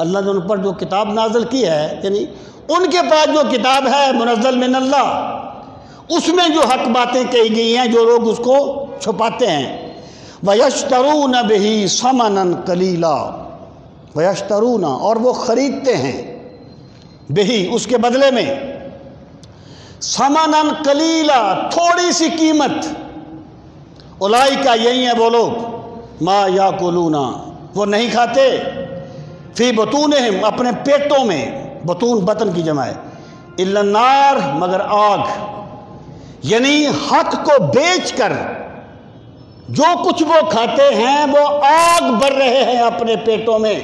اللہ نے ان پر جو کتاب نازل کی ہے، یعنی ان کے پاس جو کتاب ہے منزل من اللہ، اس میں جو حق باتیں کہی گئی ہیں جو لوگ اس کو چھپاتے ہیں، وَيَشْتَرُونَ بِهِ ثَمَنًا قَلِيلًا، وَيَشْتَرُونَ اور وہ خریدتے ہیں، بِهِ اس کے بدلے میں، ثَمَنًا قَلِيلًا تھوڑی سی قیمت، اولئک یہی ہیں وہ لوگ، ما یاکلون وہ نہیں کھاتے، فی بطونہم اپنے پیٹوں میں، بطون بطن کی جمع ہے، الا النار مگر آگ، یعنی حق کو بیچ کر جو کچھ وہ کھاتے ہیں وہ آگ بھر رہے ہیں اپنے پیٹوں میں۔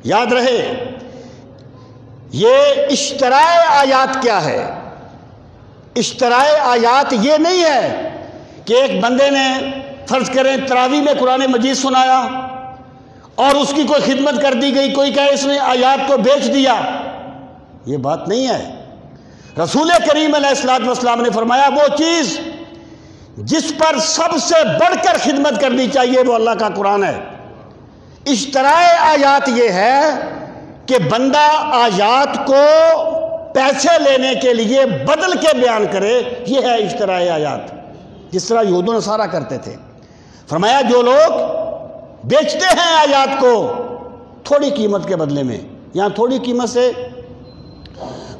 یاد رہے یہ اشتراء آیات کیا ہے؟ اشتراء آیات یہ نہیں ہے کہ ایک بندے نے فرض کریں تراویح میں قرآن مجید سنایا اور اس کی کوئی خدمت کر دی گئی، کوئی کہے اس نے آیات کو بیچ دیا، یہ بات نہیں ہے۔ رسول کریم علیہ السلام نے فرمایا وہ چیز جس پر سب سے بڑھ کر خدمت کرنی چاہیے وہ اللہ کا قرآن ہے۔ اشتراء آیات یہ ہے کہ بندہ آیات کو پیسے لینے کے لیے بدل کے بیان کرے، یہ ہے اشتراء آیات، جس طرح یہود و نصارہ کرتے تھے۔ فرمایا جو لوگ بیچتے ہیں آیات کو تھوڑی قیمت کے بدلے میں، یہاں تھوڑی قیمت سے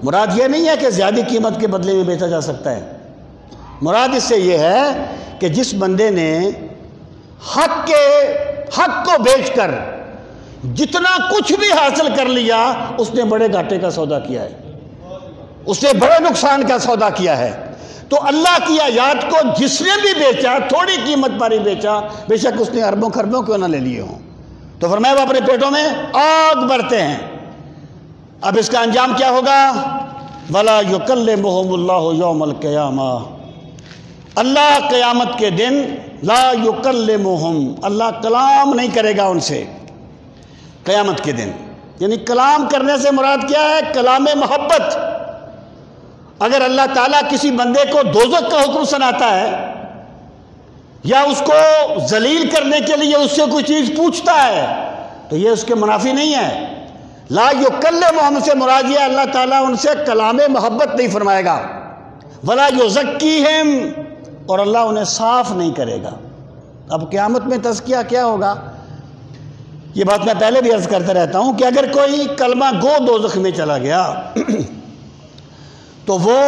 مراد یہ نہیں ہے کہ زیادہ قیمت کے بدلے میں بیچا جا سکتا ہے، مراد اس سے یہ ہے کہ جس بندے نے حق کو بیچ کر جتنا کچھ بھی حاصل کر لیا اس نے بڑے گھاٹے کا سودا کیا ہے، اس نے بڑے نقصان کا سودا کیا ہے۔ تو اللہ کی آیات کو جس نے بھی بیچا تھوڑی قیمت پر ہی بیچا، بے شک اس نے اربوں خربوں کیوں نہ لے لیے ہوں، تو فرمایا وہ اپنے پیٹوں میں آگ بھرتے ہیں۔ اب اس کا انجام کیا ہوگا؟ وَلَا يُكَلِّمُهُمُ اللَّهُ يَوْمَ الْقِيَامَةِ، اللہ قیامت کے دن لا يُكَلِّمُهُمْ اللہ کلام نہیں کرے گا ان سے قیامت کے دن۔ یعنی کلام کرنے سے مراد کیا ہے؟ کلام محبت۔ اگر اللہ تعالیٰ کسی بندے کو دوزخ کا حکم سناتا ہے یا اس کو ذلیل کرنے کے لیے اس سے کوئی چیز پوچھتا ہے تو یہ اس کے منافی نہیں ہے۔ لا یکلمہم سے مراد یہ اللہ تعالیٰ ان سے کلام محبت نہیں فرمائے گا، ولا یزکیہم اور اللہ انہیں صاف نہیں کرے گا۔ اب قیامت میں تزکیہ کیا ہوگا؟ یہ بات میں پہلے بھی عرض کرتا رہتا ہوں کہ اگر کوئی کلمہ گو دوزخ میں چلا گیا تو وہ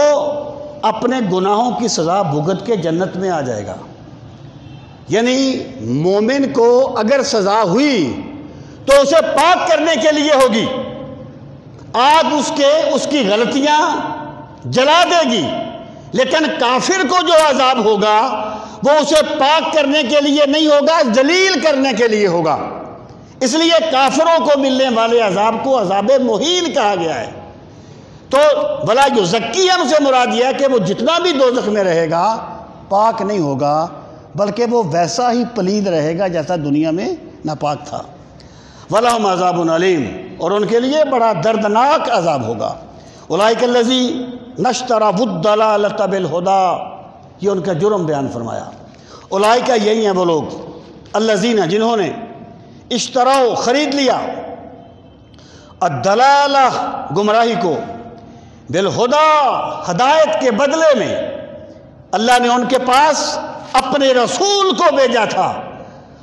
اپنے گناہوں کی سزا بھگت کے جنت میں آ جائے گا۔ یعنی مومن کو اگر سزا ہوئی تو اسے پاک کرنے کے لیے ہوگی، آگ اس کی غلطیاں جلا دے گی، لیکن کافر کو جو عذاب ہوگا وہ اسے پاک کرنے کے لیے نہیں ہوگا، ذلیل کرنے کے لیے ہوگا۔ اس لیے کافروں کو ملنے والے عذاب کو عذاب مہین کہا گیا ہے۔ تو ولا یزکیہم سے مراد یہ ہے کہ وہ جتنا بھی دوزخ میں رہے گا پاک نہیں ہوگا، بلکہ وہ ویسا ہی پلید رہے گا جیسا دنیا میں ناپاک تھا۔ وَلَهُمْ عَذَابٌ عَلِيمٌ اور ان کے لیے بڑا دردناک عذاب ہوگا۔ اولئک الذین اشتروا الضلالۃ بالہدی، یہ ان کا جرم بیان فرمایا۔ اولئک یہی ہیں وہ لوگ، الذین جنہوں نے اشتروا خرید لیا، الضلالہ گمراہی کو، بالہدی ہدایت کے بدلے میں۔ اللہ نے ان کے پاس اپنے رسول کو بھیجا تھا،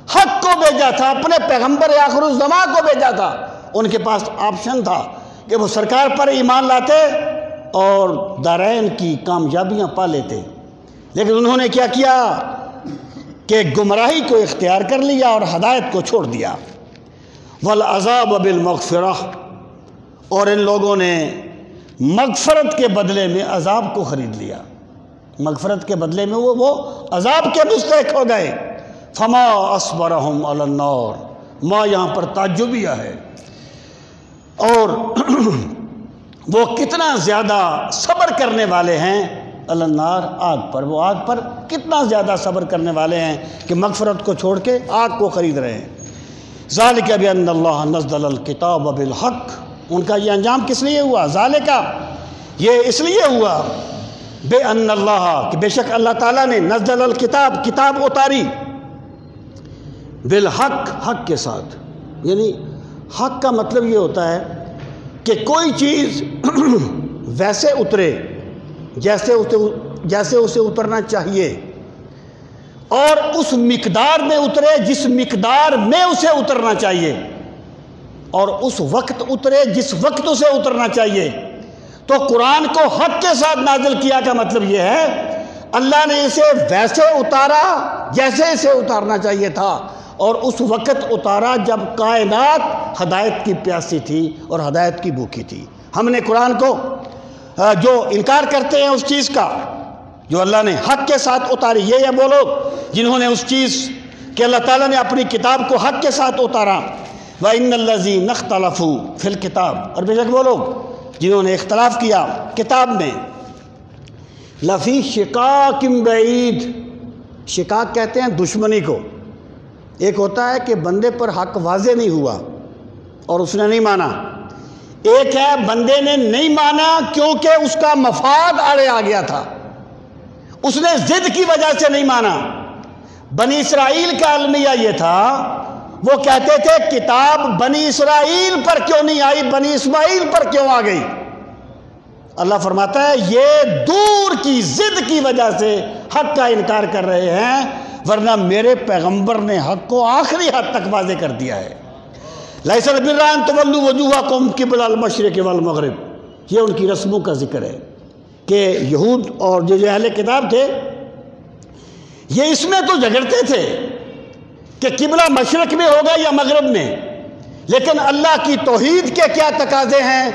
حق کو بھیجا تھا، اپنے پیغمبر آخر الزماں کو بھیجا تھا، ان کے پاس آپشن تھا کہ وہ سرکار پر ایمان لاتے اور دارین کی کامیابیاں پا لیتے، لیکن انہوں نے کیا کیا کہ گمراہی کو اختیار کر لیا اور ہدایت کو چھوڑ دیا۔ والعذاب بالمغفرہ، اور ان لوگوں نے مغفرت کے بدلے میں عذاب کو خرید لیا، مغفرت کے بدلے میں وہ عذاب کے مستحق ہو گئے۔ فما اصبرہم علی النار، ما یہاں پر تعجبیہ ہے، اور وہ کتنا زیادہ صبر کرنے والے ہیں علی النار، آگ پر، وہ آگ پر کتنا زیادہ صبر کرنے والے ہیں کہ مغفرت کو چھوڑ کے آگ کو خرید رہے ہیں۔ ذالک بأن اللہ نزل الکتاب بالحق، ان کا یہ انجام کس لیے ہوا؟ ذالک، یہ اس لیے ہوا بأن اللہ، کہ بے شک اللہ تعالیٰ نے نزل الکتاب، کتاب اتاری، بالحق، حق کے ساتھ، یعنی حق کا مطلب یہ ہوتا ہے کہ کوئی چیز ویسے اترے جیسے اسے اترنا چاہیے، اور اس مقدار میں اترے جس مقدار میں اسے اترنا چاہیے، اور اس وقت اترے جس وقت اسے اترنا چاہیے۔ تو قرآن کو حق کے ساتھ نازل کیا کا مطلب یہ ہے اللہ نے اسے ویسے اتارا جیسے اسے اتارنا چاہیے تھا، اور اس وقت اتارا جب کائنات ہدایت کی پیاسی تھی اور ہدایت کی بھوکی تھی۔ ہم نے قرآن کو جو انکار کرتے ہیں اس چیز کا جو اللہ نے حق کے ساتھ اتاری، یہ وہ لوگ جنہوں نے اس چیز کہ اللہ تعالیٰ نے اپنی کتاب کو حق کے ساتھ اتارا، وَإِنَّ الَّذِينَ اخْتَلَفُوا فِي الْكِتَابِ، اور بے شک وہ لوگ جنہوں نے اختلاف کیا کتاب میں، لَفِي شِقَاقٍ بَعِيدٍ، شقاق کہتے ہیں دشمنی کو، ایک ہوتا ہے کہ بندے پر حق واضح نہیں ہوا اور اس نے نہیں مانا، ایک ہے بندے نے نہیں مانا کیونکہ اس کا مفاد آڑے آ گیا تھا، اس نے ضد کی وجہ سے نہیں مانا۔ بنی اسرائیل کا المیہ یہ تھا، وہ کہتے تھے کتاب بنی اسرائیل پر کیوں نہیں آئی، بنی اسماعیل پر کیوں آ گئی؟ اللہ فرماتا ہے یہ دور کی ضد کی وجہ سے حق کا انکار کر رہے ہیں، ورنہ میرے پیغمبر نے حق کو آخری حد تک واضح کر دیا ہے۔ لیس البر ان تولوا وجوہکم قبل المشرق والمغرب، یہ ان کی رسموں کا ذکر ہے کہ یہود اور جو اہل کتاب تھے یہ اس میں تو جھگڑتے تھے کہ قبلہ مشرق میں ہوگا یا مغرب میں، لیکن اللہ کی توحید کے کیا تقاضے ہیں،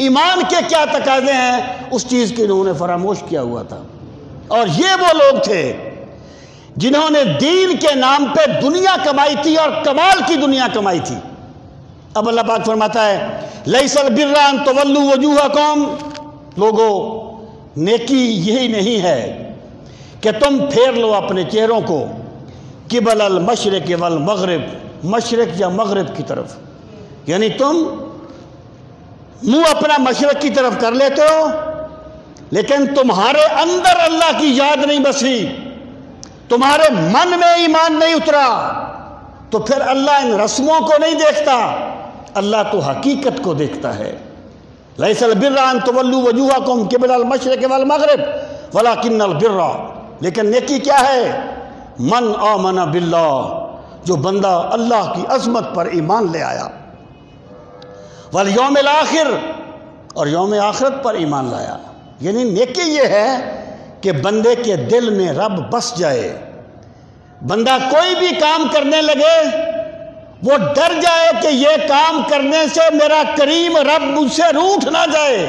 ایمان کے کیا تقاضے ہیں، اس چیز کی انہوں نے فراموش کیا ہوا تھا۔ اور یہ وہ لوگ تھے جنہوں نے دین کے نام پہ دنیا کمائی تھی اور کمال کی دنیا کمائی تھی۔ اب اللہ پاک فرماتا ہے لیس البر ان تولوا وجوہکم، لوگوں نیکی یہی نہیں ہے کہ تم پھیر لو اپنے چہروں کو قبل المشرق والمغرب، مشرق یا مغرب کی طرف، یعنی تم منہ اپنا مشرق کی طرف کر لیتے ہو لیکن تمہارے اندر اللہ کی یاد نہیں بسی، تمہارے من میں ایمان نہیں اترا، تو پھر اللہ ان رسموں کو نہیں دیکھتا، اللہ تو حقیقت کو دیکھتا ہے۔ لیس البر ان تولوا وجوہکم قبل المشرق والمغرب ولکن البر، لیکن نیکی کیا ہے؟ من آمن باللہ، جو بندہ اللہ کی عظمت پر ایمان لے آیا، والیوم الآخر، اور یوم آخرت پر ایمان لایا۔ یعنی نیکی یہ ہے کہ بندے کے دل میں رب بس جائے، بندہ کوئی بھی کام کرنے لگے وہ ڈر جائے کہ یہ کام کرنے سے میرا کریم رب مجھ سے روٹھ نہ جائے۔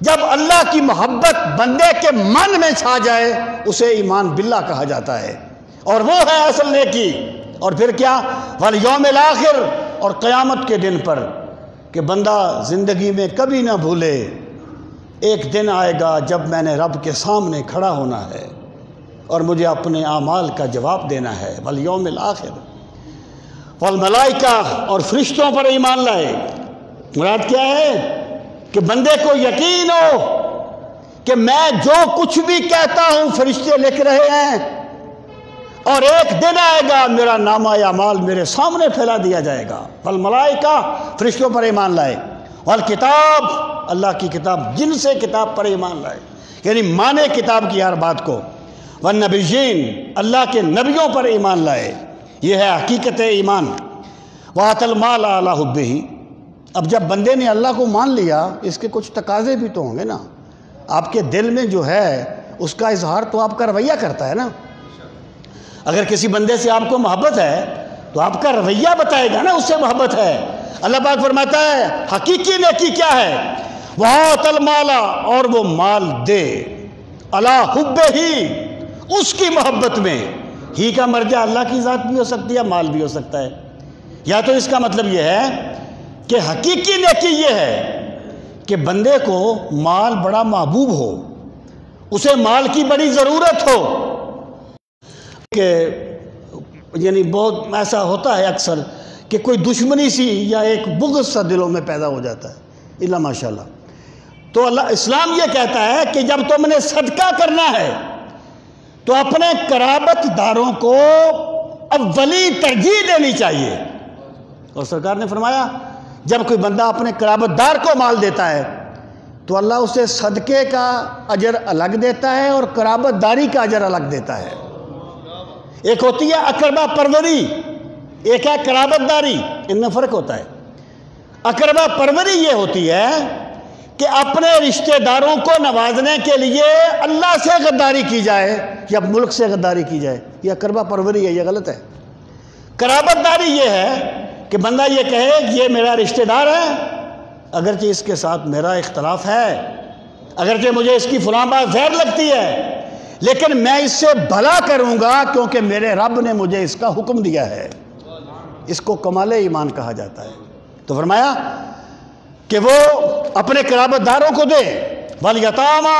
جب اللہ کی محبت بندے کے من میں چھا جائے اسے ایمان باللہ کہا جاتا ہے، اور وہ ہے اصل نیکی۔ اور پھر کیا؟ والیوم الآخر، اور قیامت کے دن پر، کہ بندہ زندگی میں کبھی نہ بھولے ایک دن آئے گا جب میں نے رب کے سامنے کھڑا ہونا ہے اور مجھے اپنے اعمال کا جواب دینا ہے۔ والیوم الآخر والملائکہ، اور فرشتوں پر ایمان لائے۔ مراد کیا ہے؟ کہ بندے کو یقین ہو کہ میں جو کچھ بھی کہتا ہوں فرشتے لکھ رہے ہیں، اور ایک دن آئے گا میرا نامہ اعمال میرے سامنے پھیلا دیا جائے گا۔ والملائکہ، فرشتوں پر ایمان لائے۔ والکتاب، اللہ کی کتاب، جن سے کتاب پر ایمان لائے، یعنی مانے کتاب کی ہر بات کو۔ والنبیین، اللہ کے نبیوں پر ایمان لائے، یہ ہے حقیقت ایمان۔ وَآتَى الْمَالَ عَلَىٰ حُبِّهِ۔ اب جب بندے نے اللہ کو مان لیا، اس کے کچھ تقاضے بھی تو ہوں گے نا۔ آپ کے دل میں جو ہے اس کا اظہار تو آپ کا رویہ کرتا ہے نا۔ اگر کسی بندے سے آپ کو محبت ہے تو آپ کا رویہ بتائے گا نا اس سے محبت ہے۔ اللہ پاک فرماتا ہے حقیقی نیکی کیا ہے؟ وَآتَى الْمَالَ، اور وہ مال دے، عَلَىٰ حُبِّهِ، اس کی محبت میں۔ ہی کا مرجع اللہ کی ذات بھی ہو سکتی ہے، مال بھی ہو سکتا ہے۔ یا تو اس کا مطلب یہ ہے کہ حقیقی نیکی یہ ہے کہ بندے کو مال بڑا محبوب ہو، اسے مال کی بڑی ضرورت ہو، کہ یعنی بہت ایسا ہوتا ہے اکثر کہ کوئی دشمنی سی یا ایک بغض سا دلوں میں پیدا ہو جاتا ہے، الا ماشاء اللہ۔ تو اسلام یہ کہتا ہے کہ جب تم نے صدقہ کرنا ہے تو اپنے قرابت داروں کو اولی ترجیح دینی چاہیے۔ اور سرکار نے فرمایا جب کوئی بندہ اپنے قرابت دار کو مال دیتا ہے تو اللہ اسے صدقے کا اجر الگ دیتا ہے اور قرابت داری کا اجر الگ دیتا ہے۔ ایک ہوتی ہے اقربا پروری، ایک ہے قرابت داری، ان میں فرق ہوتا ہے۔ اقربا پروری یہ ہوتی ہے کہ اپنے رشتہ داروں کو نوازنے کے لیے اللہ سے غداری کی جائے یا ملک سے غداری کی جائے، یہ اقربا پروری ہے، یہ غلط ہے۔ قرابت داری یہ ہے کہ بندہ یہ کہے کہ یہ میرا رشتہ دار ہے، اگرچہ اس کے ساتھ میرا اختلاف ہے، اگرچہ مجھے اس کی فلاں بات زہر لگتی ہے، لیکن میں اس سے بھلا کروں گا کیونکہ میرے رب نے مجھے اس کا حکم دیا ہے۔ اس کو کمال ایمان کہا جاتا ہے۔ تو فرمایا کہ وہ اپنے قرابت داروں کو دے، والیتاما،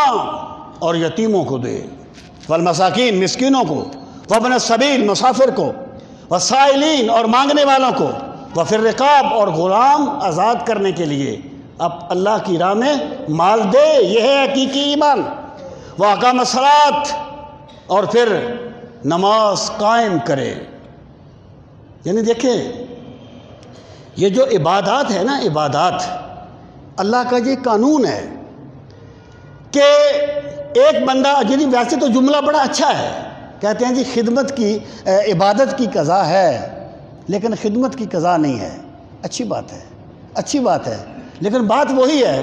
اور یتیموں کو دے، والمساکین، مسکینوں کو، وابن السبیل، مسافر کو، والسائلین، اور مانگنے والوں کو، وفی الرقاب، اور غلام آزاد کرنے کے لیے اب اللہ کی راہ میں مال دے۔ یہ ہے حقیقی ایمان۔ وَأَقَامَ الصَّلَاةَ، اور پھر نماز قائم کرے۔ یعنی دیکھیں یہ جو عبادات ہے نا، عبادات اللہ کا یہ قانون ہے کہ ایک بندہ، یعنی ویسے تو جملہ بڑا اچھا ہے، کہتے ہیں جی خدمت کی، عبادت کی قضا ہے، لیکن خدمت کی قضا نہیں ہے۔ اچھی بات ہے، اچھی بات ہے، لیکن بات وہی ہے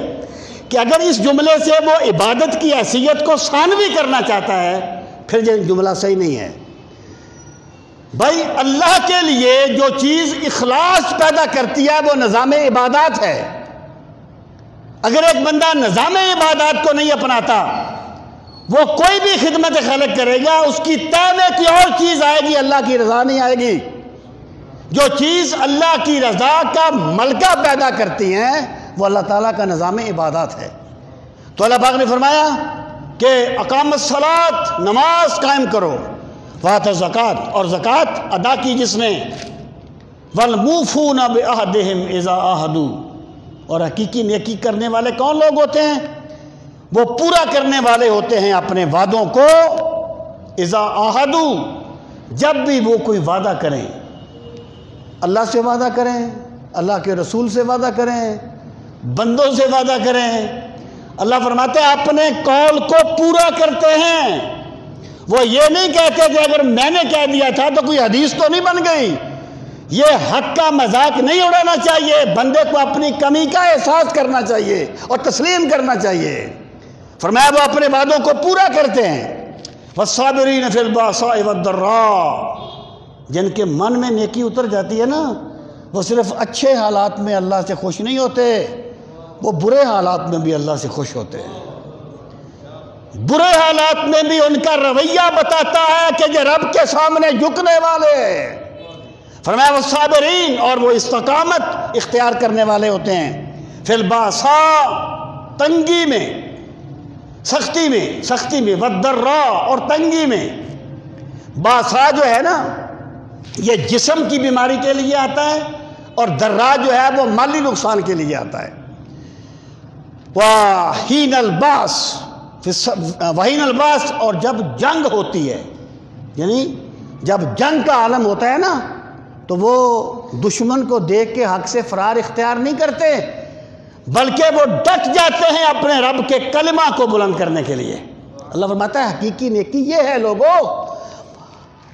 کہ اگر اس جملے سے وہ عبادت کی حیثیت کو ثانوی کرنا چاہتا ہے پھر یہ جملہ صحیح نہیں ہے۔ بھائی اللہ کے لیے جو چیز اخلاص پیدا کرتی ہے وہ نظام عبادات ہے۔ اگر ایک بندہ نظام عبادات کو نہیں اپناتا، وہ کوئی بھی خدمت خلق کرے گا، اس کی طے میں کوئی اور چیز آئے گی، اللہ کی رضا نہیں آئے گی۔ جو چیز اللہ کی رضا کا ملکہ پیدا کرتی ہیں وہ اللہ تعالیٰ کا نظام عبادات ہے۔ تو اللہ پاک نے فرمایا کہ اقام الصلاۃ، نماز قائم کرو، وآتى الزکوٰۃ، اور زکوٰۃ ادا کی جس نے، والموفون بعہدہم اذا عاہدوا، اور حقیقی نیکی کرنے والے کون لوگ ہوتے ہیں؟ وہ پورا کرنے والے ہوتے ہیں اپنے وعدوں کو، اذا عاہدوا، جب بھی وہ کوئی وعدہ کریں، اللہ سے وعدہ کریں، اللہ کے رسول سے وعدہ کریں، بندوں سے وعدہ کریں، اللہ فرماتے ہیں اپنے قول کو پورا کرتے ہیں۔ وہ یہ نہیں کہتے کہ اگر میں نے کہہ دیا تھا تو کوئی حدیث تو نہیں بن گئی۔ یہ حق کا مذاق نہیں اڑانا چاہیے، بندے کو اپنی کمی کا احساس کرنا چاہیے اور تسلیم کرنا چاہیے۔ فرمایا وہ اپنے وعدوں کو پورا کرتے ہیں۔ والصابرین فی البأساء والضراء، جن کے من میں نیکی اتر جاتی ہے نا، وہ صرف اچھے حالات میں اللہ سے خوش نہیں ہوتے، وہ برے حالات میں بھی اللہ سے خوش ہوتے ہیں۔ برے حالات میں بھی ان کا رویہ بتاتا ہے کہ یہ رب کے سامنے جھکنے والے۔ فرمایا والصابرین، اور وہ استقامت اختیار کرنے والے ہوتے ہیں، فی البأساء، تنگی میں، سختی میں، والضراء، اور تنگی میں۔ باسا جو ہے نا یہ جسم کی بیماری کے لیے آتا ہے، اور ضراء جو ہے وہ مالی نقصان کے لیے آتا ہے۔ وحین الباس، اور جب جنگ ہوتی ہے، یعنی جب جنگ کا عالم ہوتا ہے نا تو وہ دشمن کو دیکھ کے حق سے فرار اختیار نہیں کرتے، بلکہ وہ ڈٹ جاتے ہیں اپنے رب کے کلمہ کو بلند کرنے کے لیے۔ اللہ فرماتا ہے حقیقی نیکی یہ ہے لوگوں،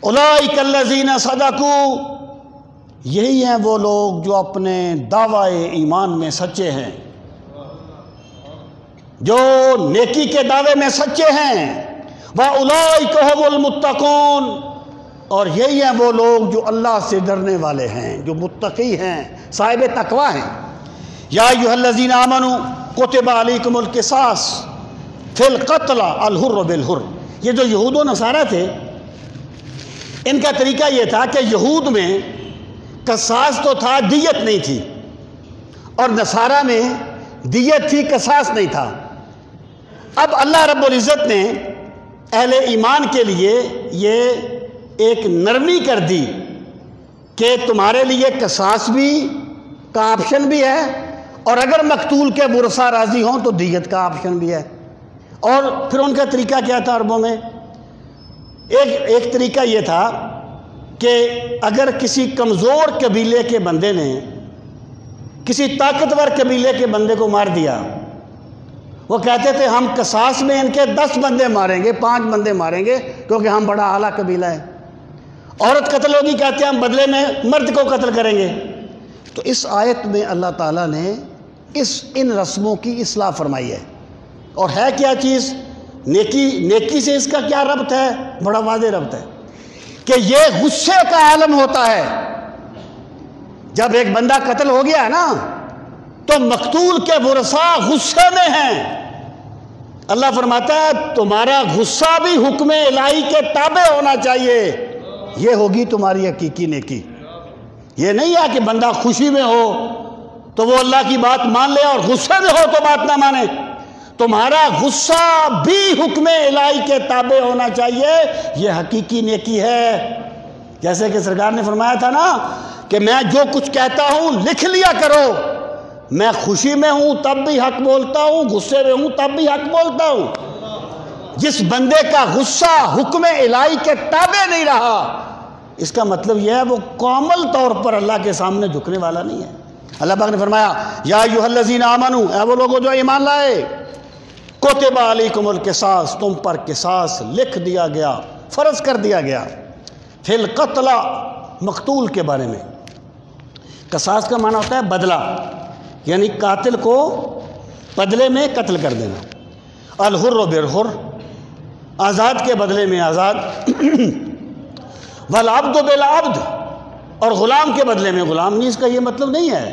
اولئک الذین صدقوا، یہی ہیں وہ لوگ جو اپنے دعوی ایمان میں سچے ہیں، جو نیکی کے دعوے میں سچے ہیں۔ وَأُولَئِكَ هُمُ الْمُتَّقُونَ، اور یہی ہیں وہ لوگ جو اللہ سے ڈرنے والے ہیں، جو متقی ہیں، صاحب تقوی ہیں۔ یا ایھا الذین آمنوا کتب علیکم القصاص فی القتل الحر بالحر۔ یہ جو یہود و نصارہ تھے، ان کا طریقہ یہ تھا کہ یہود میں قصاص تو تھا، دیت نہیں تھی، اور نصارہ میں دیت تھی، قصاص نہیں تھا۔ اب اللہ رب العزت نے اہل ایمان کے لیے یہ ایک نرمی کر دی کہ تمہارے لیے قصاص بھی کا آپشن بھی ہے، اور اگر مقتول کے ورثہ راضی ہوں تو دیت کا آپشن بھی ہے۔ اور پھر ان کا طریقہ کیا تھا عربوں میں؟ ایک طریقہ یہ تھا کہ اگر کسی کمزور قبیلے کے بندے نے کسی طاقتور قبیلے کے بندے کو مار دیا، وہ کہتے تھے ہم قصاص میں ان کے 10 بندے ماریں گے، 5 بندے ماریں گے، کیونکہ ہم بڑا اعلیٰ قبیلہ ہے۔ عورت قتل ہوگی، کہتے ہیں ہم بدلے میں مرد کو قتل کریں گے۔ تو اس آیت میں اللہ تعالیٰ نے ان رسموں کی اصلاح فرمائی ہے۔ اور ہے کیا چیز؟ نیکی سے اس کا کیا ربط ہے؟ بڑا واضح ربط ہے کہ یہ غصے کا عالم ہوتا ہے۔ جب ایک بندہ قتل ہو گیا نا تو مقتول کے ورثہ غصے میں ہیں۔ اللہ فرماتا ہے تمہارا غصہ بھی حکم الہی کے تابع ہونا چاہیے، یہ ہوگی تمہاری حقیقی نیکی۔ یہ نہیں ہے کہ بندہ خوشی میں ہو تو وہ اللہ کی بات مان لے اور غصے میں ہو تو بات نہ مانے۔ تمہارا غصہ بھی حکم الہی کے تابع ہونا چاہیے، یہ حقیقی نیکی ہے۔ جیسے کہ سرکار نے فرمایا تھا نا کہ میں جو کچھ کہتا ہوں لکھ لیا کرو، میں خوشی میں ہوں تب بھی حق بولتا ہوں، غصے میں ہوں تب بھی حق بولتا ہوں۔ جس بندے کا غصہ حکم الہی کے تابع نہیں رہا، اس کا مطلب یہ ہے وہ کامل طور پر اللہ کے سامنے جھکنے والا نہیں ہے۔ اللہ پاک نے فرمایا یا ایھا الذین آمنوا، اے وہ لوگوں جو ایمان لائے، کتب علیکم القصاص، تم پر قصاص لکھ دیا گیا، فرض کر دیا گیا، فی القتل، مقتول کے بارے میں۔ قصاص کا معنی ہوتا ہے بدلہ، یعنی قاتل کو بدلے میں قتل کر دینا۔ الحر بالحر، آزاد کے بدلے میں آزاد۔ والعبد بالعبد، اور غلام کے بدلے میں غلام۔ نہیں، اس کا یہ مطلب نہیں ہے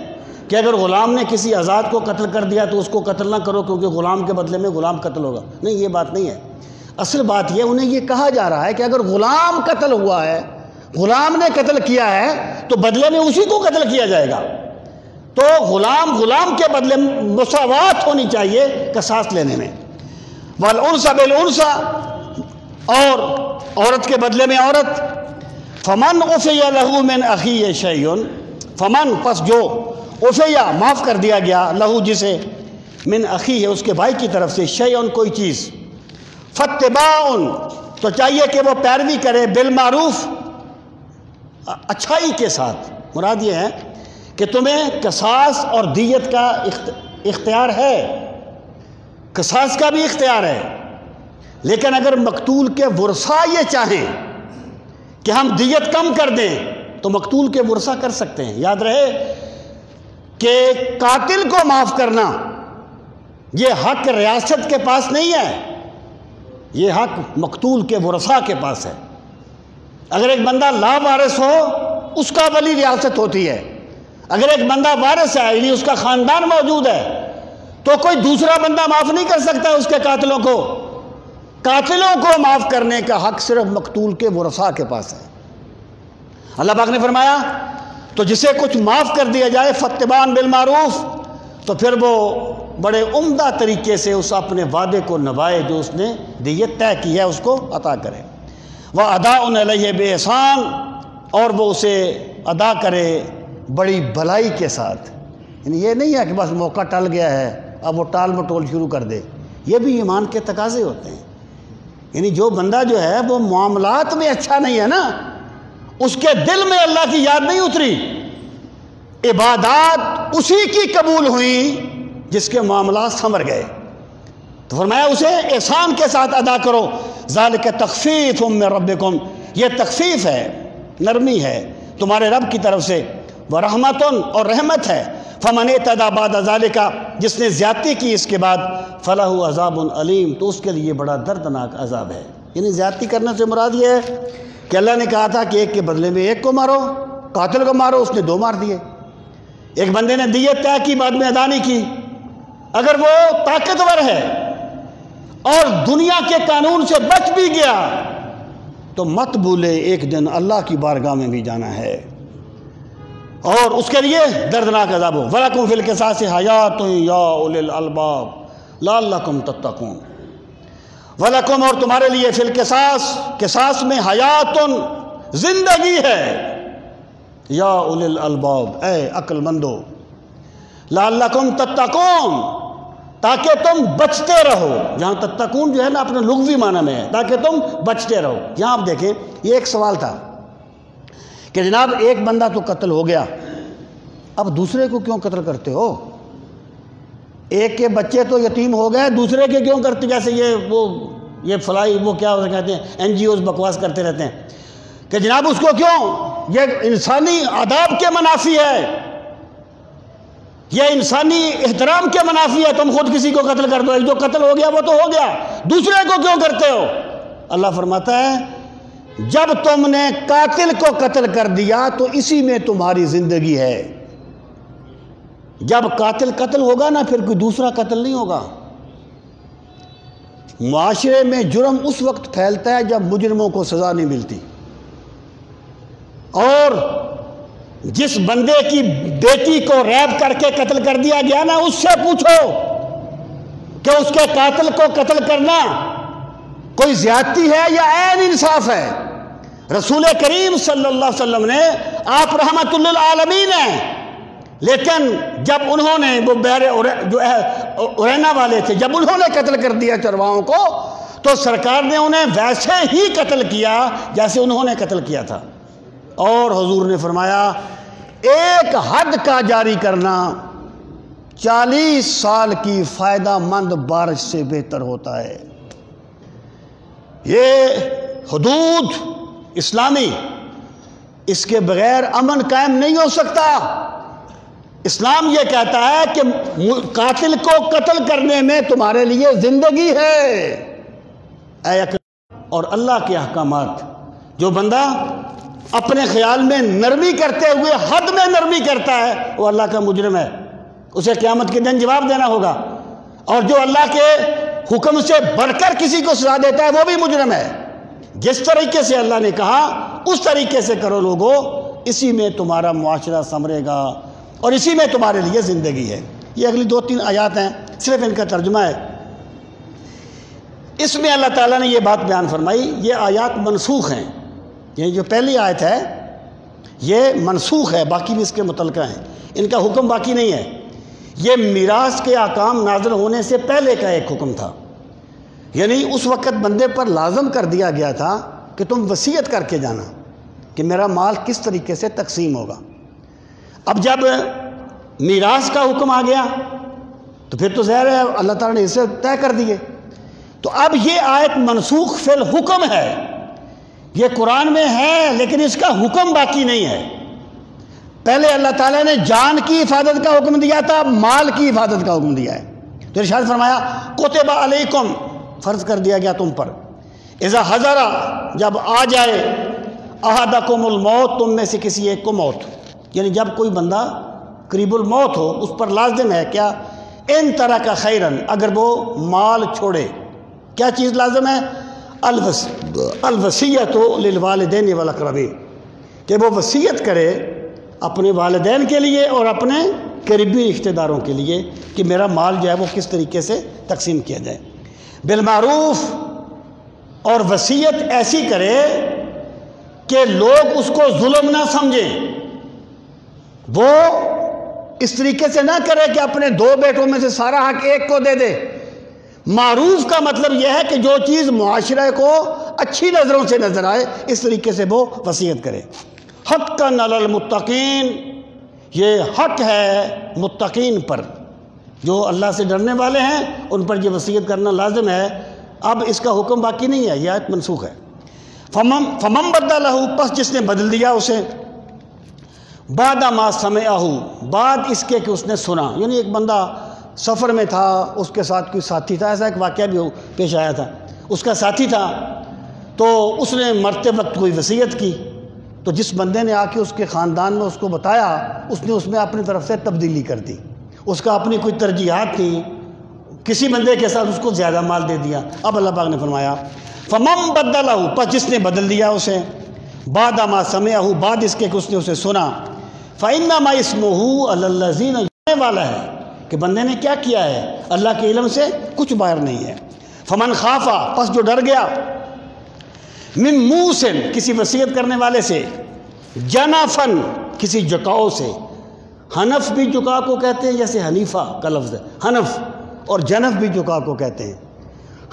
کہ اگر غلام نے کسی آزاد کو قتل کر دیا تو اس کو قتل نہ کرو کیونکہ غلام کے بدلے میں غلام قتل ہوگا۔ نہیں، یہ بات نہیں ہے۔ اصل بات یہ انہیں یہ کہا جا رہا ہے کہ اگر غلام قتل ہوا ہے، غلام نے قتل کیا ہے، تو بدلے میں اسی کو قتل کیا جائے گا۔ تو غلام کے بدلے مساوات ہونی چاہیے قصاص لینے میں۔ والانثى بالانثى، اور عورت کے بدلے میں عورت۔ فمن عفی لہ من اخیہ شیء، فمن، پس جو، عفی، معاف کر دیا گیا، لہو جسے، من اخیہ، اس کے بھائی کی طرف سے، شیء، کوئی چیز، فاتباع، تو چاہیے کہ وہ پیروی کرے، بالمعروف، اچھائی کے ساتھ۔ مراد یہ ہے کہ تمہیں قصاص اور دیت کا اختیار ہے، قصاص کا بھی اختیار ہے، لیکن اگر مقتول کے ورثہ یہ چاہیں کہ ہم دیت کم کر دیں تو مقتول کے ورثہ کر سکتے ہیں۔ یاد رہے کہ قاتل کو معاف کرنا یہ حق ریاست کے پاس نہیں ہے، یہ حق مقتول کے ورثہ کے پاس ہے۔ اگر ایک بندہ لا وارث ہو اس کا ولی ریاست ہوتی ہے، اگر ایک بندہ وارث ہے یعنی اس کا خاندان موجود ہے تو کوئی دوسرا بندہ معاف نہیں کر سکتا اس کے قاتلوں کو۔ قاتلوں کو معاف کرنے کا حق صرف مقتول کے ورثاء کے پاس ہے۔ اللہ پاک نے فرمایا تو جسے کچھ معاف کر دیا جائے، فاتباع بالمعروف، تو پھر وہ بڑے عمدہ طریقے سے اس اپنے وعدے کو نبھائے، جو اس نے دیت طے کی ہے اس کو عطا کرے۔ وَأَدَاءٌ عَلَيْهِ بِإِحْسَانٍ، اور وہ اسے ادا کرے بڑی بھلائی کے ساتھ۔ یعنی یہ نہیں ہے کہ بس موقع ٹل گیا ہے اب وہ ٹال مٹول شروع کر دے، یہ بھی ایمان کے تقاضے ہوتے ہیں۔ یعنی جو بندہ جو ہے وہ معاملات میں اچھا نہیں ہے نا، اس کے دل میں اللہ کی یاد نہیں اتری، عبادات اسی کی قبول ہوئی جس کے معاملات سنور گئے۔ تو فرمایا اسے احسان کے ساتھ ادا کرو۔ ذالک تخفیف من ربکم، یہ تخفیف ہے، نرمی ہے تمہارے رب کی طرف سے۔ ورحمتن اور رحمت ہے، فمن اعتدی بعد ذالک جس نے زیادتی کی اس کے بعد فلہ عذاب علیم تو اس کے لیے بڑا دردناک عذاب ہے۔ یعنی زیادتی کرنے سے مراد یہ ہے کہ اللہ نے کہا تھا کہ ایک کے بدلے میں ایک کو مارو، قاتل کو مارو، اس نے 2 مار دیے۔ ایک بندے نے دیت طے کی، بعد میں ادا نہیں کی، اگر وہ طاقتور ہے اور دنیا کے قانون سے بچ بھی گیا تو مت بھولے ایک دن اللہ کی بارگاہ میں بھی جانا ہے، اور اس کے لیے دردناک عذاب ہو۔ وَلَكُمْ فِي الْقِصَاصِ حَيَاةٌ يَا أُولِي الْأَلْبَابِ لَعَلَّكُمْ تَتَّقُونَ۔ وَلَكُمْ اور تمہارے لیے فی القصاص قصاص میں حیاتن زندگی ہے، یا اولی الالباب اے عقل مندو، لعلکم تتقون تاکہ تم بچتے رہو۔ جہاں تتقون جو ہے نا اپنے لغوی معنی میں ہے، تاکہ تم بچتے رہو۔ یہاں آپ دیکھیں یہ ایک سوال تھا کہ جناب ایک بندہ تو قتل ہو گیا، اب دوسرے کو کیوں قتل کرتے ہو؟ ایک کے بچے تو یتیم ہو گئے، دوسرے کے کیوں کرتے؟ جیسے یہ فلائی وہ کیا کہتے ہیں NGOs بکواس کرتے رہتے ہیں کہ جناب اس کو کیوں، یہ انسانی آداب کے منافی ہے، یہ انسانی احترام کے منافی ہے، تم خود کسی کو قتل کر دو، جو قتل ہو گیا وہ تو ہو گیا، دوسرے کو کیوں کرتے ہو؟ اللہ فرماتا ہے جب تم نے قاتل کو قتل کر دیا تو اسی میں تمہاری زندگی ہے، جب قاتل قتل ہوگا نا پھر کوئی دوسرا قتل نہیں ہوگا۔ معاشرے میں جرم اس وقت پھیلتا ہے جب مجرموں کو سزا نہیں ملتی، اور جس بندے کی بیٹی کو ریپ کر کے قتل کر دیا گیا نا اس سے پوچھو کہ اس کے قاتل کو قتل کرنا کوئی زیادتی ہے یا عین انصاف ہے؟ رسول کریم صلی اللہ علیہ وسلم نے، آپ رحمت للعالمین ہیں، لیکن جب انہوں نے وہ بحر جو ارینا والے تھے، جب انہوں نے قتل کر دیا چرواہوں کو تو سرکار نے انہیں ویسے ہی قتل کیا جیسے انہوں نے قتل کیا تھا، اور حضور نے فرمایا ایک حد کا جاری کرنا 40 سال کی فائدہ مند بارش سے بہتر ہوتا ہے۔ یہ حدود اسلامی، اس کے بغیر امن قائم نہیں ہو سکتا۔ اسلام یہ کہتا ہے کہ قاتل کو قتل کرنے میں تمہارے لیے زندگی ہے۔ اور اللہ کے احکامات، جو بندہ اپنے خیال میں نرمی کرتے ہوئے حد میں نرمی کرتا ہے وہ اللہ کا مجرم ہے، اسے قیامت کے دن جواب دینا ہوگا، اور جو اللہ کے حکم سے بڑھ کر کسی کو سزا دیتا ہے وہ بھی مجرم ہے۔ جس طریقے سے اللہ نے کہا اس طریقے سے کرو لوگو، اسی میں تمہارا معاشرہ سنورے گا اور اسی میں تمہارے لیے زندگی ہے۔ یہ اگلی 2-3 آیات ہیں، صرف ان کا ترجمہ ہے۔ اس میں اللہ تعالیٰ نے یہ بات بیان فرمائی، یہ آیات منسوخ ہیں، یہ جو پہلی آیت ہے یہ منسوخ ہے، باقی بھی اس کے متعلقہ ہیں، ان کا حکم باقی نہیں ہے۔ یہ میراث کے احکام نازل ہونے سے پہلے کا ایک حکم تھا، یعنی اس وقت بندے پر لازم کر دیا گیا تھا کہ تم وصیت کر کے جانا کہ میرا مال کس طریقے سے تقسیم ہوگا۔ اب جب میراث کا حکم آ گیا تو پھر تو ظاہر ہے اللہ تعالیٰ نے اسے طے کر دیے، تو اب یہ آیت منسوخ فی الحکم ہے، یہ قرآن میں ہے لیکن اس کا حکم باقی نہیں ہے۔ پہلے اللہ تعالیٰ نے جان کی حفاظت کا حکم دیا تھا، اب مال کی حفاظت کا حکم دیا ہے، تو ارشاد فرمایا کتب علیکم، فرض کر دیا گیا تم پر، اذا حضر، جب آ جائے، احدکم الموت، تم میں سے کسی ایک کو موت، یعنی جب کوئی بندہ قریب الموت ہو اس پر لازم ہے کیا؟ ان ترک خیرن، اگر وہ مال چھوڑے، کیا چیز لازم ہے؟ الوصیت للوالدین والاقربین، کہ وہ وصیت کرے اپنے والدین کے لیے اور اپنے قریبی رشتہ داروں کے لیے کہ میرا مال جو ہے وہ کس طریقے سے تقسیم کیا جائے بالمعروف، اور وصیت ایسی کرے کہ لوگ اس کو ظلم نہ سمجھیں، وہ اس طریقے سے نہ کرے کہ اپنے 2 بیٹوں میں سے سارا حق ایک کو دے دے۔ معروف کا مطلب یہ ہے کہ جو چیز معاشرے کو اچھی نظروں سے نظر آئے اس طریقے سے وہ وصیت کرے۔ حقاً علی المتقین، یہ حق ہے متقین پر، جو اللہ سے ڈرنے والے ہیں ان پر یہ وصیت کرنا لازم ہے۔ اب اس کا حکم باقی نہیں ہے، یہ آیت منسوخ ہے۔ فمن بدلہ، پس جس نے بدل دیا اسے، بعد ما سمعہ، بعد اس کے کہ اس نے سنا، یعنی ایک بندہ سفر میں تھا، اس کے ساتھ کوئی ساتھی تھا، ایسا ایک واقعہ بھی پیش آیا تھا، اس کا ساتھی تھا تو اس نے مرتے وقت کوئی وصیت کی، تو جس بندے نے آ کے اس کے خاندان میں اس کو بتایا، اس نے اس میں اپنی طرف سے تبدیلی کر دی، اس کا اپنی کوئی ترجیحات تھی، کسی بندے کے ساتھ اس کو زیادہ مال دے دیا۔ اب اللہ پاک نے فرمایا فَمَن بَدَّلَهُ، پس جس نے بدل دیا اسے، بعد ما سمعہ، بعد اس کے کہ اس نے اسے سنا، فَإِنَّمَا اسْمُهُ عَلَى الَّذِينَ، یہ والا ہے کہ بندے نے کیا کیا ہے، اللہ کے علم سے کچھ باہر نہیں ہے۔ فَمَنْ خَافَ، پس جو ڈر گیا، من موسن، کسی وصیت کرنے والے سے، جنفن، کسی جکاؤ سے، حنف بھی جکا کو کہتے ہیں، جیسے حنیفہ کا لفظ ہے حنف، اور جنف بھی جکا کو کہتے ہیں۔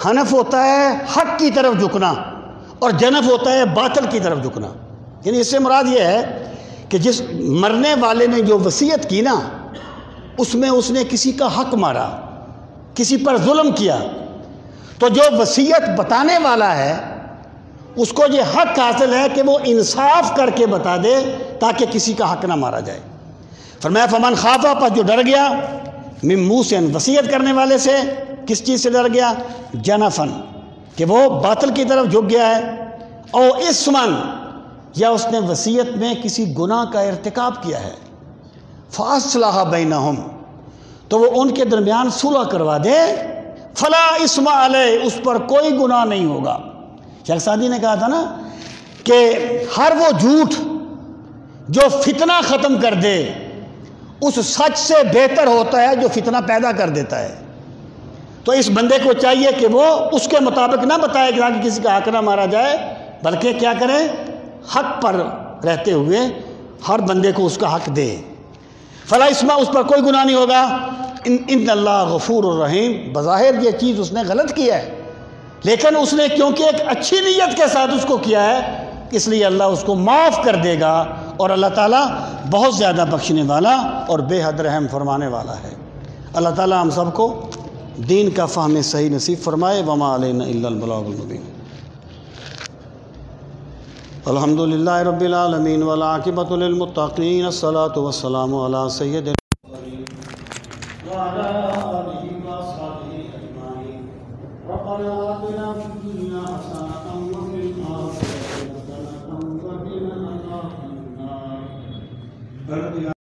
حنف ہوتا ہے حق کی طرف جھکنا اور جنف ہوتا ہے باطل کی طرف جھکنا، یعنی اس سے مراد یہ ہے کہ جس مرنے والے نے جو وصیت کی نا، اس میں اس نے کسی کا حق مارا، کسی پر ظلم کیا، تو جو وصیت بتانے والا ہے اس کو یہ حق حاصل ہے کہ وہ انصاف کر کے بتا دے تاکہ کسی کا حق نہ مارا جائے۔ فرمایا فمن خافا، پس جو ڈر گیا، من موسن، وصیت کرنے والے سے، کس چیز سے ڈر گیا، جنفن، کہ وہ باطل کی طرف جھک گیا ہے، او اسمن، یا اس نے وصیت میں کسی گناہ کا ارتکاب کیا ہے، فاصلح بینہم، تو وہ ان کے درمیان صلح کروا دے، فلا اسم علیہ، اس پر کوئی گناہ نہیں ہوگا۔ شیخ سعدی نے کہا تھا نا کہ ہر وہ جھوٹ جو فتنہ ختم کر دے اس سچ سے بہتر ہوتا ہے جو فتنہ پیدا کر دیتا ہے۔ تو اس بندے کو چاہیے کہ وہ اس کے مطابق نہ بتائے کہ تاکہ کسی کا حق نہ مارا جائے، بلکہ کیا کرے، حق پر رہتے ہوئے ہر بندے کو اس کا حق دے۔ فلا اسما، اس پر کوئی گناہ نہیں ہوگا، ان اللہ غفور الرحیم، بظاہر یہ چیز اس نے غلط کیا ہے، لیکن اس نے کیونکہ ایک اچھی نیت کے ساتھ اس کو کیا ہے، اس لیے اللہ اس کو معاف کر دے گا، اور اللہ تعالیٰ بہت زیادہ بخشنے والا اور بے حد رحم فرمانے والا ہے۔ اللہ تعالیٰ ہم سب کو دین کا فہم صحیح نصیب فرمائے۔ وما علینا الا البلاغ المبین۔ الحمدللہ رب العالمین والعاقبۃ للمتقین، الصلاۃ والسلام علی سید وعلی آلہ وصحبہ اجمعین۔ ربنا آتنا فی الدنیا حسنۃ وفی الآخرۃ حسنۃ وقنا عذاب النار۔